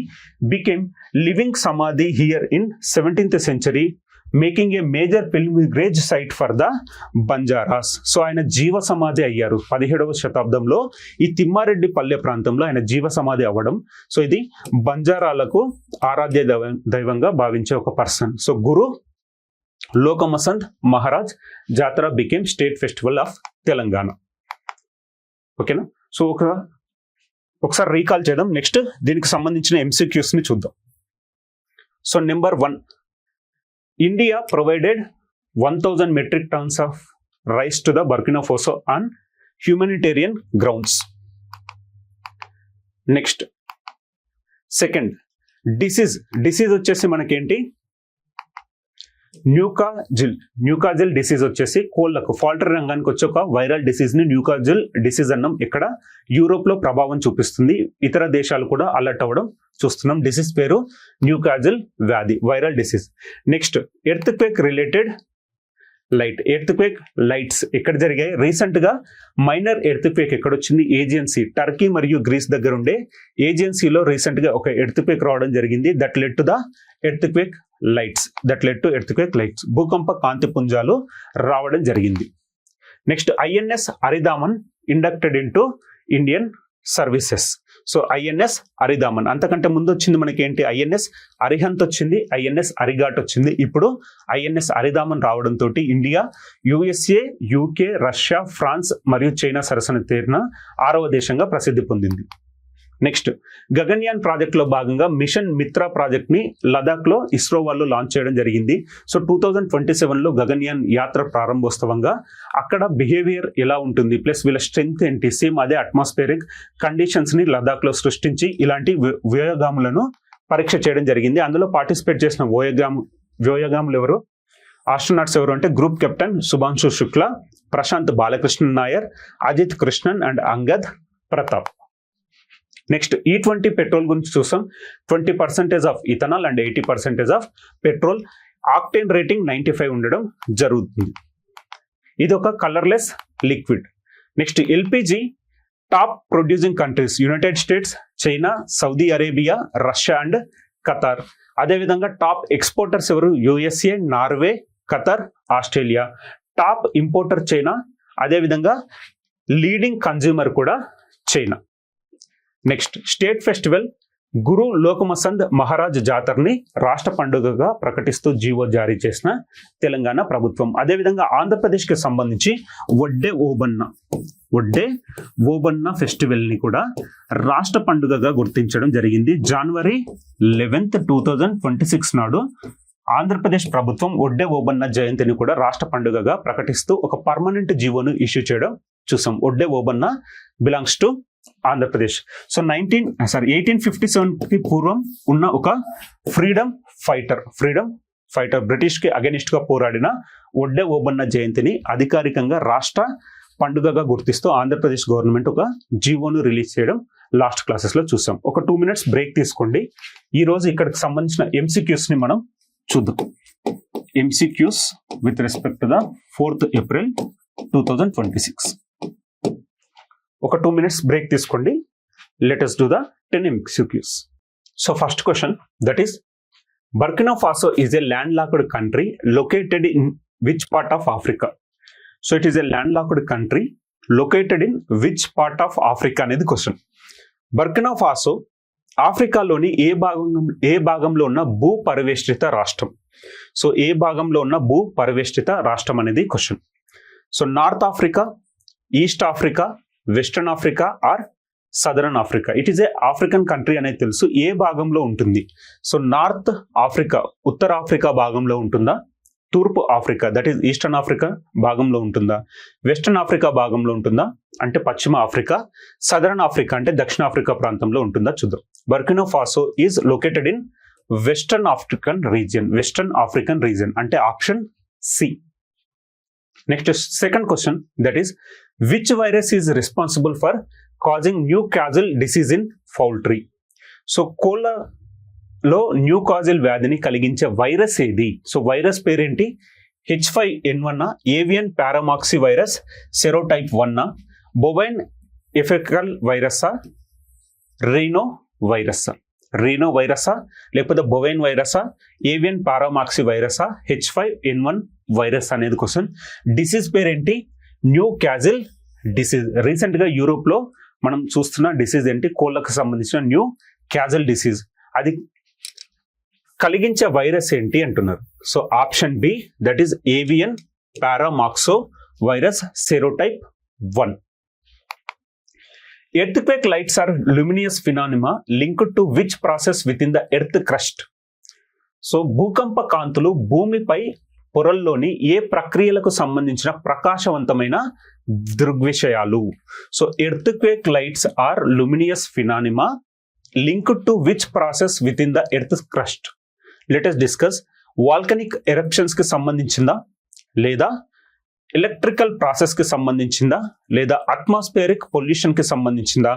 became living samadhi here in 17th century, making a major pilgrimage site for the Banjaras. So ఆయన జీవ సమాధి అయ్యారు 17వ శతాబ్దంలో ఈ తిమ్మారెడ్డిపల్లె ప్రాంతంలో ఆయన జీవ సమాధి అవ్వడం. సో ఇది బంజారాలకు ఆరాధ్య దైవంగా భావించే ఒక పర్సన్. సో గురు లోకమసంద్ మహారాజ్ జాతర became state festival of Telangana. ఓకేనా. సో ఒకసారి రీకాల్ చేద్దాం. నెక్స్ట్ దీనికి సంబంధించిన MCQs ని చూద్దాం. So number 1, India provided 1000 metric tons of rice to the Burkina Faso on humanitarian grounds. Next, second, disease వచ్చేసి మనకేంటి, న్యూకాజిల్ డిసీజ్ వచ్చేసి కోళ్లకు, పౌల్ట్రీ రంగానికి వచ్చే ఒక వైరల్ డిసీజ్ ని న్యూకాజిల్ డిసీజ్ అన్నాం. ఇక్కడ యూరోప్ లో ప్రభావం చూపిస్తుంది, ఇతర దేశాలు కూడా అలర్ట్ అవ్వడం చూస్తున్నాం. డిసీజ్ పేరు న్యూకాజిల్ వ్యాధి, viral disease. Next, earth quake related lights ఎక్కడ జరిగాయి? రీసెంట్ గా మైనర్ ఎర్త్ క్వేక్ ఎక్కడ వచ్చింది? ఏజెన్సీ, టర్కీ మరియు గ్రీస్ దగ్గర ఉండే ఏజెన్సీలో రీసెంట్ గా ఒక ఎర్త్ క్వేక్ రావడం జరిగింది. That led to earthquake lights. భూకంప కాంతి పుంజాలు రావడం జరిగింది. Next, INS Aridhaman inducted into Indian services. So INS Aridhaman, అంతకంటే ముందు వచ్చింది మనకి ఏంటి, INS అరిహంత్ వచ్చింది, INS అరిఘాట్ వచ్చింది. ఇప్పుడు INS అరిదామన్ రావడంతో India USA, UK, Russia, France మరియు చైనా సరసన తీరిన 6వ దేశంగా ప్రసిద్ధి పొందింది. నెక్స్ట్, గగన్యాన్ ప్రాజెక్ట్ లో భాగంగా మిషన్ మిత్ర ప్రాజెక్ట్ ని లదాఖ్ లో ఇస్రో వాళ్ళు లాంచ్ చేయడం జరిగింది. సో 2027లో గగన్యాన్ యాత్ర ప్రారంభోత్సవంగా అక్కడ బిహేవియర్ ఎలా ఉంటుంది ప్లస్ వీళ్ళ స్ట్రెంగ్త్ ఏంటి, సేమ్ అదే అట్మాస్ఫియరిక్ కండిషన్స్ ని లదాఖ్ లో సృష్టించి ఇలాంటి వ్యోమగాములను పరీక్ష చేయడం జరిగింది. అందులో పార్టిసిపేట్ చేసిన వ్యోమగాములు ఎవరు, ఆస్ట్రోనాట్స్ ఎవరు అంటే group captain Shubhanshu Shukla, Prashanth Balakrishnan Nair, Ajit Krishnan and Angad Pratap. Next, E20 petrol గురించి చూసాం. 20% of ethanol and 80% of petrol. Octane rating 95 ఉండడం జరుగుతుంది. ఇది ఒక colourless liquid. Next, LPG top producing countries United States, China, Saudi Arabia, Russia and Qatar. అదేవిధంగా టాప్ ఎక్స్పోర్టర్స్ ఎవరు? USA, Norway, Qatar, Australia. Top importer China, అదేవిధంగా leading consumer కూడా China. Next, state festival గురు లోకమసంద్ మహారాజ్ జాతరని రాష్ట్ర పండుగగా ప్రకటిస్తూ జీవో జారీ చేసిన తెలంగాణ ప్రభుత్వం. అదేవిధంగా ఆంధ్రప్రదేశ్కి సంబంధించి వడ్డే ఓబన్న ఫెస్టివల్ ని కూడా రాష్ట్ర పండుగగా గుర్తించడం జరిగింది. January 11th, 2026 నాడు ఆంధ్రప్రదేశ్ ప్రభుత్వం వడ్డే ఓబన్న జయంతిని కూడా రాష్ట్ర పండుగగా ప్రకటిస్తూ ఒక పర్మనెంట్ జీవోను ఇష్యూ చేయడం చూసాం. Vadde Obanna belongs to Andhra Pradesh. So 1857కి పూర్వం ఉన్న ఒక ఫ్రీడమ్ ఫైటర్ బ్రిటిష్ కి అగెనిస్ట్ గా పోరాడిన వడ్డే ఓబన్న జయంతిని అధికారికంగా రాష్ట్ర పండుగగా గుర్తిస్తూ ఆంధ్రప్రదేశ్ గవర్నమెంట్ ఒక జీవోను రిలీజ్ చేయడం లాస్ట్ క్లాసెస్ లో చూసాం. ఒక 2 minutes బ్రేక్ తీసుకోండి. ఈ రోజు ఇక్కడికి సంబంధించిన MCQs ని మనం చూద్దాం. MCQs with respect to the 4th April 2026. ఒక 2 minutes బ్రేక్ తీసుకోండి. Let us do the 10 MCQs. So first question, that is, Burkina Faso is a landlocked country located in which part of Africa? So it is a landlocked country located in which part of Africa అనేది question. Burkina Faso ఆఫ్రికాలోని ఏ భాగంలో ఉన్న భూ పరివేష్టిత రాష్ట్రం? So ఏ భాగంలో ఉన్న భూ పరివేష్టిత రాష్ట్రం అనేది question. So north Africa, east Africa, western Africa or southern Africa? It is A African country అనేది తెలుసు. ఏ భాగంలో ఉంటుంది? సో నార్త్ ఆఫ్రికా, ఉత్తర ఆఫ్రికా భాగంలో ఉంటుందా? తూర్పు Africa, that is eastern Africa భాగంలో ఉంటుందా? వెస్టర్న్ ఆఫ్రికా భాగంలో ఉంటుందా అంటే పశ్చిమ ఆఫ్రికా? సదరన్ ఆఫ్రికా అంటే దక్షిణ ఆఫ్రికా ప్రాంతంలో ఉంటుందా? చూద్దాం. Burkina Faso is located in western African region అంటే option C. Next second question, that is which virus is responsible for causing Newcastle disease in poultry? So కోళ్ళలో Newcastle వ్యాధిని కలిగించే virus ఏది? So virus పేరేంటి? H5N1, avian paramyxovirus serotype 1, bovine ఎఫెకల్ వైరసా, rhino వైరసా, లేకపోతే bovine వైరసా, ఏవియన్ పారామాక్సి వైరసా, H5N1 వైరస్ అనేది క్వశ్చన్. డిసీజ్ పేరేంటి? Newcastle disease. రీసెంట్ గా యూరోప్ లో మనం చూస్తున్న డిసీజ్ ఏంటి? కోళ్ళకు సంబంధించిన న్యూ క్యాజిల్ డిసీజ్. అది కలిగించే వైరస్ ఏంటి అంటున్నారు. So option B, that is avian paramyxovirus serotype 1. Earthquake lights are luminous phenomena linked to which process within the earth crust? So భూకంప కాంతులు భూమిపై పొరల్లోని ఏ ప్రక్రియలకు సంబంధించిన ప్రకాశవంతమైన దృగ్విషయాలు? So earthquake lights are luminous phenomena linked to which process within the earth crust? Let us discuss. Volcanic eruptions కి సంబంధించిందా, లేదా ఎలక్ట్రికల్ ప్రాసెస్ కి సంబంధించిందా, లేదా అట్మాస్ఫియరిక్ పొల్యూషన్ కి సంబంధించిందా,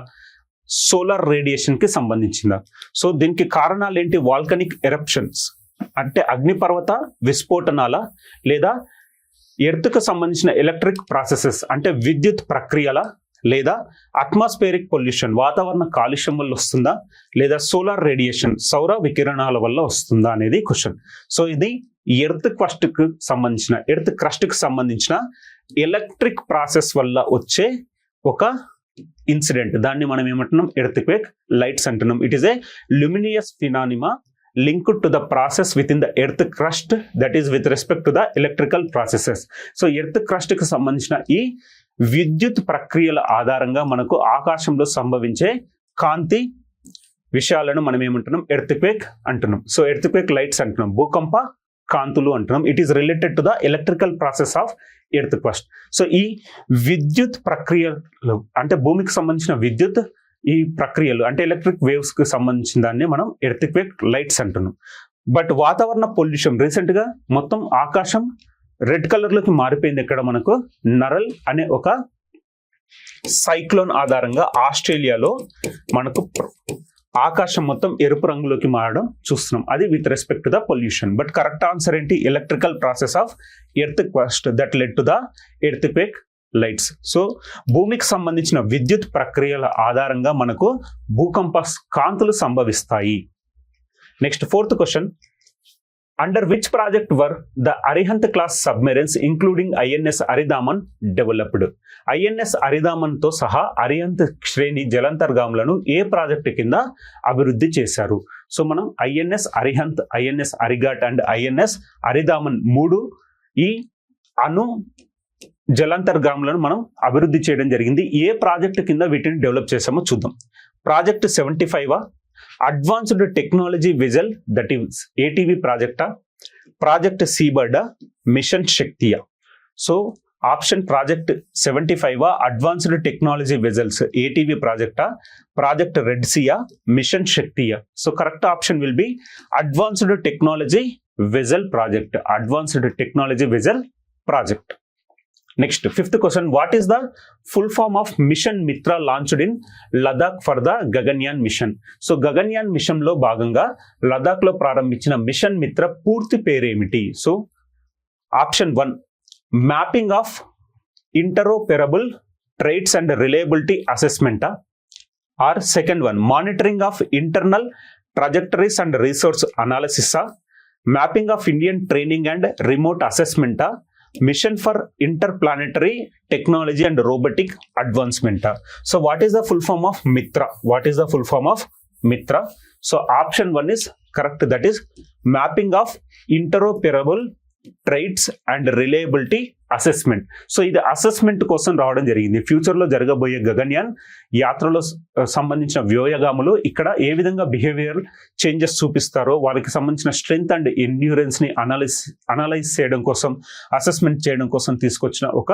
సోలార్ రేడియేషన్ కి సంబంధించిందా? సో దీనికి కారణాలు ఏంటి? వాల్కనిక్ ఎరప్షన్స్ అంటే అగ్నిపర్వత విస్ఫోటనాల, లేదా ఎర్త్కు సంబంధించిన ఎలక్ట్రిక్ ప్రాసెసెస్ అంటే విద్యుత్ ప్రక్రియల, లేదా అట్మాస్ఫియరిక్ పొల్యూషన్ వాతావరణ కాలుష్యం వల్ల వస్తుందా, లేదా సోలార్ రేడియేషన్ సౌర వికిరణాల వల్ల వస్తుందా అనేది క్వశ్చన్. సో ఇది ఎర్త్ క్రస్ట్ కి సంబంధించిన ఎలక్ట్రిక్ ప్రాసెస్ వల్ల వచ్చే ఒక ఇన్సిడెంట్. దాన్ని మనం ఏమంటున్నాం? ఎర్త్క్వేక్ లైట్స్ అంటున్నాం. It is a luminous phenomena linked to the process within the earth crust, that is with respect to the electrical processes. So earth crust కి సంబంధించిన ఈ విద్యుత్ ప్రక్రియల ఆధారంగా మనకు ఆకాశంలో సంభవించే కాంతి విషయాలను మనం ఏమంటున్నాం? ఎర్త్క్వేక్ అంటున్నాం. సో ఎర్త్క్వేక్ లైట్స్ అంటున్నాం, భూకంప కాంతులు అంటున్నాం. It is related to the electrical process of earth crust. So ఈ విద్యుత్ ప్రక్రియలు అంటే భూమికి సంబంధించిన విద్యుత్ ఈ ప్రక్రియలు అంటే ఎలక్ట్రిక్ వేవ్స్ కి సంబంధించిన దాన్ని మనం ఎర్త్క్వేక్ లైట్స్ అంటున్నాం. బట్ వాతావరణ పొల్యూషన్ రీసెంట్ గా మొత్తం ఆకాశం రెడ్ కలర్ లోకి మారిపోయింది. ఇక్కడ మనకు నరల్ అనే ఒక సైక్లోన్ ఆధారంగా ఆస్ట్రేలియాలో మనకు ఆకాశం మొత్తం ఎరుపు రంగులోకి మారడం చూస్తున్నాం. అది with respect to the pollution. But correct answer ఏంటి? Electrical process of earth crust that led to the earthquake lights. So భూమికి సంబంధించిన విద్యుత్ ప్రక్రియల ఆధారంగా మనకు భూకంప కాంతులు సంభవిస్తాయి. Next fourth question, under which project were the Arihant class submarines including INS Aridhaman developed? INS Aridhaman తో సహా అరిహంత్ శ్రేణి జలాంతర్గాములను ఏ ప్రాజెక్టు కింద అభివృద్ధి చేశారు? సో మనం INS Arihant, INS Arighaat and INS Aridhaman 3 ఈ అణు జలాంతర్గాములను మనం అభివృద్ధి చేయడం జరిగింది. ఏ ప్రాజెక్టు కింద వీటిని డెవలప్ చేసామో చూద్దాం. Project 75 advanced technology vessel that is ATV ప్రాజెక్టా, ప్రాజెక్ట్ సీబర్డా, మిషన్ శక్తియా? So option project 75 advanced technology vessels ATV ప్రాజెక్టా, ప్రాజెక్ట్ రెడ్ సియా, మిషన్ శక్తియా? So correct option will be advanced technology vessel project, advanced technology vessel project. Next fifth question, what is the full form of mission Mitra launched in Ladakh for the Gaganyaan mission? So Gaganyaan mission లో భాగంగా లదాఖ్ లో ప్రారంభించిన machine Mitra పూర్తి పేరేమిటి? So option 1 mapping of interoperable traits and reliability అసెస్మెంటా, or second 1 monitoring of internal trajectories and resource అనాలిసిసా, mapping of Indian training and remote అసెస్మెంటా, mission for interplanetary technology and robotic advancement? So what is the full form of Mitra? What is the full form of Mitra? So option 1 is correct, that is mapping of interoperable traits and reliability assessment. So ఇది assessment కోసం రావడం జరిగింది. Future లో జరగబోయే గగన్యాన్ యాత్రలో సంబంధించిన వ్యోయగాములు ఇక్కడ ఏ విధంగా బిహేవియర్ చేంజెస్ చూపిస్తారో వారికి సంబంధించిన స్ట్రెంగ్త్ అండ్ ఎండ్యూరెన్స్ ని అనలైజ్ చేయడం కోసం, అసెస్మెంట్ చేయడం కోసం తీసుకొచ్చిన ఒక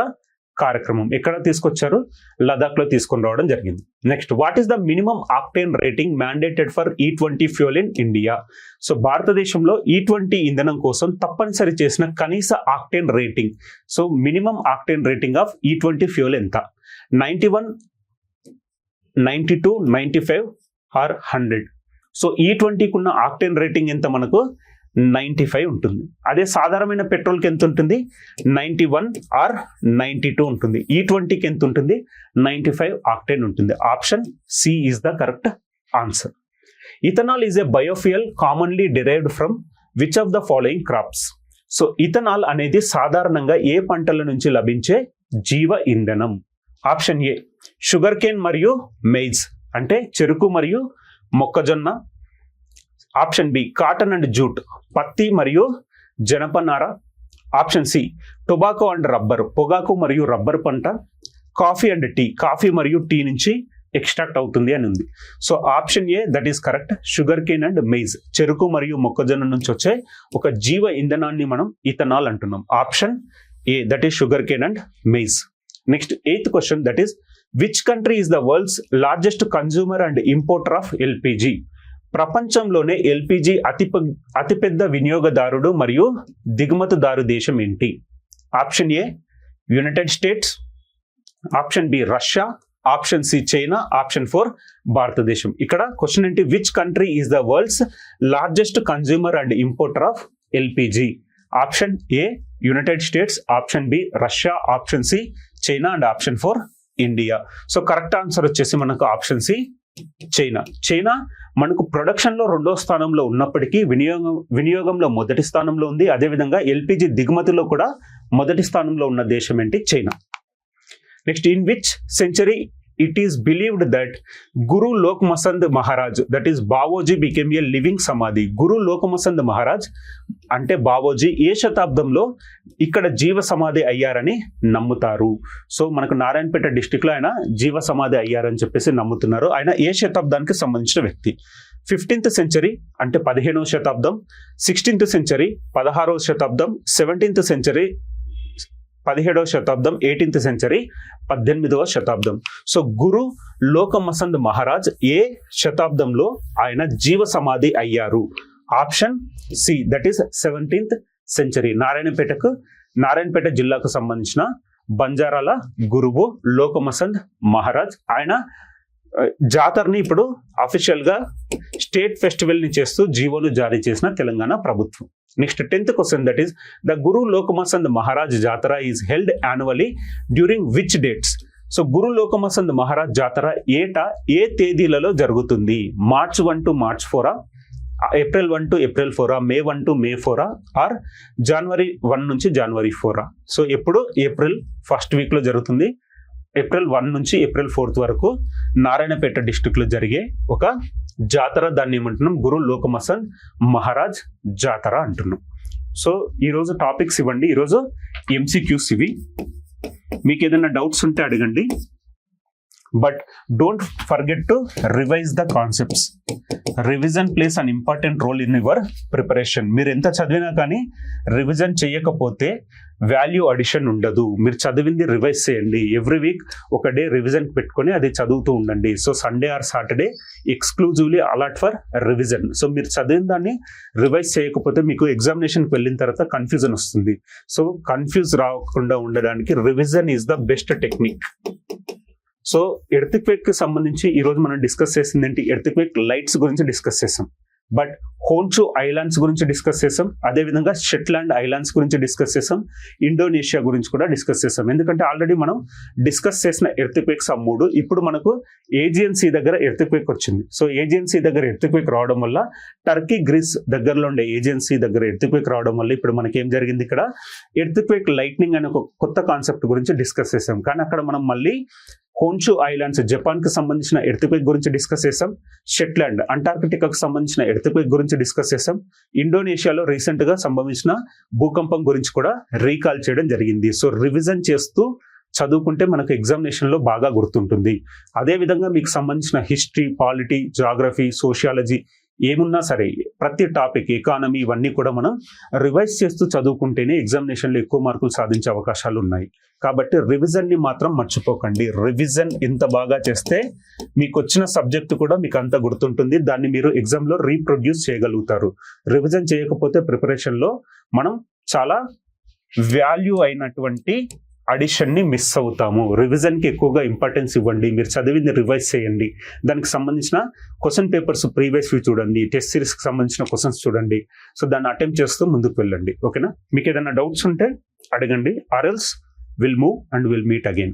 కార్యక్రమం ఎక్కడ తీసుకొచ్చారు? లదాఖ్లో తీసుకొని రావడం జరిగింది. Next, what is the minimum octane rating mandated for E20 fuel in India? So భారతదేశంలో E20 ఇంధనం కోసం తప్పనిసరి చేసిన కనీస octane rating, so minimum octane rating of E20 fuel ఎంత? 91, 92, 95 ఆర్ 100? సో E20కి ఉన్న ఆక్టేన్ రేటింగ్ ఎంత? మనకు 95 ఉంటుంది. అదే సాధారణమైన పెట్రోల్కి ఎంత ఉంటుంది? 91 ఆర్ 92 ఉంటుంది. E20కి ఎంత ఉంటుంది? 95 ఆక్టేన్ ఉంటుంది. Option C is the correct answer. Ethanol is a biofuel commonly derived from which of the following crops? So ethanol అనేది సాధారణంగా ఏ పంటల నుంచి లభించే జీవ ఇంధనం? ఆప్షన్ ఏ షుగర్ కేన్ మరియు మెయిజ్, అంటే చెరుకు మరియు మొక్కజొన్న. Option B cotton and jute, పత్తి మరియు జనపనార. Option C tobacco and rubber, పొగాకు మరియు రబ్బర్ పంట. కాఫీ అండ్ టీ, కాఫీ మరియు టీ నుంచి ఎక్స్ట్రాక్ట్ అవుతుంది అని ఉంది. So option A that is correct. Sugar cane and maize, చెరుకు మరియు మొక్కజొన్న నుంచి వచ్చే ఒక జీవ ఇంధనాన్ని మనం ఇథనాల్ అంటున్నాం. Option A that is sugar cane and maize. Next 8th question, that is which country is the world's largest consumer and importer of LPG? ప్రపంచంలోనే ఎల్పిజి అతిపెద్ద వినియోగదారుడు మరియు దిగుమతిదారు దేశం ఏంటి? Option A United States, option B Russia, option C China, option 4 భారతదేశం. ఇక్కడ question ఏంటి? Which country is the world's largest consumer and importer of LPG? Option A United States, option B Russia, option C China and option 4 India. So correct answer వచ్చేసి మనకు option C China. China మనకు production లో 2వ స్థానంలో ఉన్నప్పటికీ వినియోగంలో మొదటి స్థానంలో ఉంది. అదేవిధంగా ఎల్పిజి దిగుమతిలో కూడా మొదటి స్థానంలో ఉన్న దేశం ఏంటి? China. Next, in which century it is believed that Guru Lokmasand Maharaj, that is Bawoji, became a living samadhi? Guru Lokmasand Maharaj అంటే బావోజీ ఏ శతాబ్దంలో ఇక్కడ జీవ సమాధి అయ్యారని నమ్ముతారు? సో మనకు నారాయణపేట డిస్టిక్ లో ఆయన జీవ సమాధి అయ్యారని చెప్పేసి నమ్ముతున్నారు. ఆయన ఏ శతాబ్దానికి సంబంధించిన వ్యక్తి? 15th సెంచరీ అంటే 15వ శతాబ్దం, 16th సెంచరీ 16వ శతాబ్దం, 17th సెంచరీ 17వ శతాబ్దం, 18th సెంచరీ 18వ శతాబ్దం. సో గురు లోకమసంద్ మహారాజ్ ఏ శతాబ్దంలో ఆయన జీవ సమాధి అయ్యారు? Option C that is 17th century. Narayanpet జిల్లాకు సంబంధించిన బంజారాల గురువు లోకమసంద్ మహారాజ్. ఆయన జాతరని ఇప్పుడు అఫీషియల్ గా స్టేట్ ఫెస్టివల్ ని చేస్తూ జీవోను జారీ చేసిన తెలంగాణ ప్రభుత్వం. Next 10th question, that is the Guru Lokamasand Maharaj Jatara is held annually during which dates? So Guru Lokamasand Maharaj Jatara ఏటా ఏ తేదీలలో జరుగుతుంది? March 1 to March 4, April 1 to April 4, May 1 to May 4, are January 1 నుంచి January 4? సో ఎప్పుడు ఏప్రిల్ 1st వీక్ లో జరుగుతుంది. April 1 నుంచి April 4th వరకు Narayanpet district లో జరిగే ఒక జాతర. దాన్ని ఏమంటున్నాం? గురు లోకమసంద్ మహారాజ్ జాతర అంటున్నాం. సో ఈరోజు టాపిక్స్ ఇవ్వండి. ఈరోజు MCQs ఇవి. మీకు ఏదైనా డౌట్స్ ఉంటే అడగండి. But don't forget to revise the concepts. Revision plays an important role in your preparation. మీరు ఎంత చదివినా కానీ రివిజన్ చేయకపోతే వాల్యూ అడిషన్ ఉండదు. మీరు చదివింది రివైజ్ చేయండి. ఎవ్రీ వీక్ ఒక డే రివిజన్ పెట్టుకొని అది చదువుతూ ఉండండి. So Sunday or Saturday exclusively a lot for revision. So మీరు చదివిన దాన్ని రివైజ్ చేయకపోతే మీకు ఎగ్జామినేషన్కి వెళ్ళిన తర్వాత కన్ఫ్యూజన్ వస్తుంది. సో కన్ఫ్యూజ్ రాకుండా ఉండడానికి revision is the best technique. So earthquake కి సంబంధించి ఈ రోజు మనం డిస్కస్ చేసింది ఏంటి? ఎర్త్క్వేక్ లైట్స్ గురించి డిస్కస్ చేసాం. బట్ హోన్షు ఐలాండ్స్ గురించి డిస్కస్ చేసాం. అదేవిధంగా షెట్లాండ్ ఐలాండ్స్ గురించి డిస్కస్ చేసాం. ఇండోనేషియా గురించి కూడా డిస్కస్ చేసాం. ఎందుకంటే ఆల్రెడీ మనం డిస్కస్ చేసిన ఎర్త్క్వేక్స్ 3. ఇప్పుడు మనకు ఏజియన్సీ దగ్గర ఎర్త్క్వేక్ వచ్చింది. సో ఏజియన్సీ దగ్గర ఎర్త్క్వేక్ రావడం వల్ల టర్కీ, గ్రీస్ దగ్గరలో ఉండే ఏజెన్సీ దగ్గర ఎర్త్క్వేక్ రావడం వల్ల ఇప్పుడు మనకి ఏం జరిగింది? ఇక్కడ ఎర్త్క్వేక్ లైట్నింగ్ అనే ఒక కొత్త కాన్సెప్ట్ గురించి డిస్కస్ చేసాం. కానీ అక్కడ మనం మళ్ళీ హోన్షు ఐలాండ్స్, జపాన్ కి సంబంధించిన ఎర్త్క్వేక్ గురించి డిస్కస్ చేసాం. షెట్లాండ్, అంటార్కిటికాకు సంబంధించిన ఎర్త్క్వేక్ గురించి డిస్కస్ చేసాం. ఇండోనేషియాలో రీసెంట్ గా సంభవించిన భూకంపం గురించి కూడా రీకాల్ చేయడం జరిగింది. సో రివిజన్ చేస్తూ చదువుకుంటే మనకు ఎగ్జామినేషన్ లో బాగా గుర్తుంటుంది. అదేవిధంగా మీకు సంబంధించిన హిస్టరీ, పాలిటీ, జాగ్రఫీ, సోషియాలజీ ఏమున్నా సరే ప్రతి టాపిక్ ఎకానమీ ఇవన్నీ కూడా మనం రివైజ్ చేస్తూ చదువుకుంటేనే ఎగ్జామినేషన్లో ఎక్కువ మార్కులు సాధించే అవకాశాలు ఉన్నాయి. కాబట్టి రివిజన్ని మాత్రం మర్చిపోకండి. రివిజన్ ఎంత బాగా చేస్తే మీకు వచ్చిన సబ్జెక్ట్ కూడా మీకు అంత గుర్తుంటుంది, దాన్ని మీరు ఎగ్జామ్లో రీప్రొడ్యూస్ చేయగలుగుతారు. రివిజన్ చేయకపోతే ప్రిపరేషన్లో మనం చాలా వాల్యూ అయినటువంటి అడిషన్ని మిస్ అవుతాము. రివిజన్కి ఎక్కువగా ఇంపార్టెన్స్ ఇవ్వండి. మీరు చదివింది రివైజ్ చేయండి. దానికి సంబంధించిన క్వశ్చన్ పేపర్స్ ప్రీవియస్వి చూడండి, టెస్ట్ సిరీస్కి సంబంధించిన క్వశ్చన్స్ చూడండి. సో దాన్ని అటెంప్ట్ చేస్తూ ముందుకు వెళ్ళండి. ఓకేనా? మీకు ఏదైనా డౌట్స్ ఉంటే అడగండి. Or else will move and will meet again.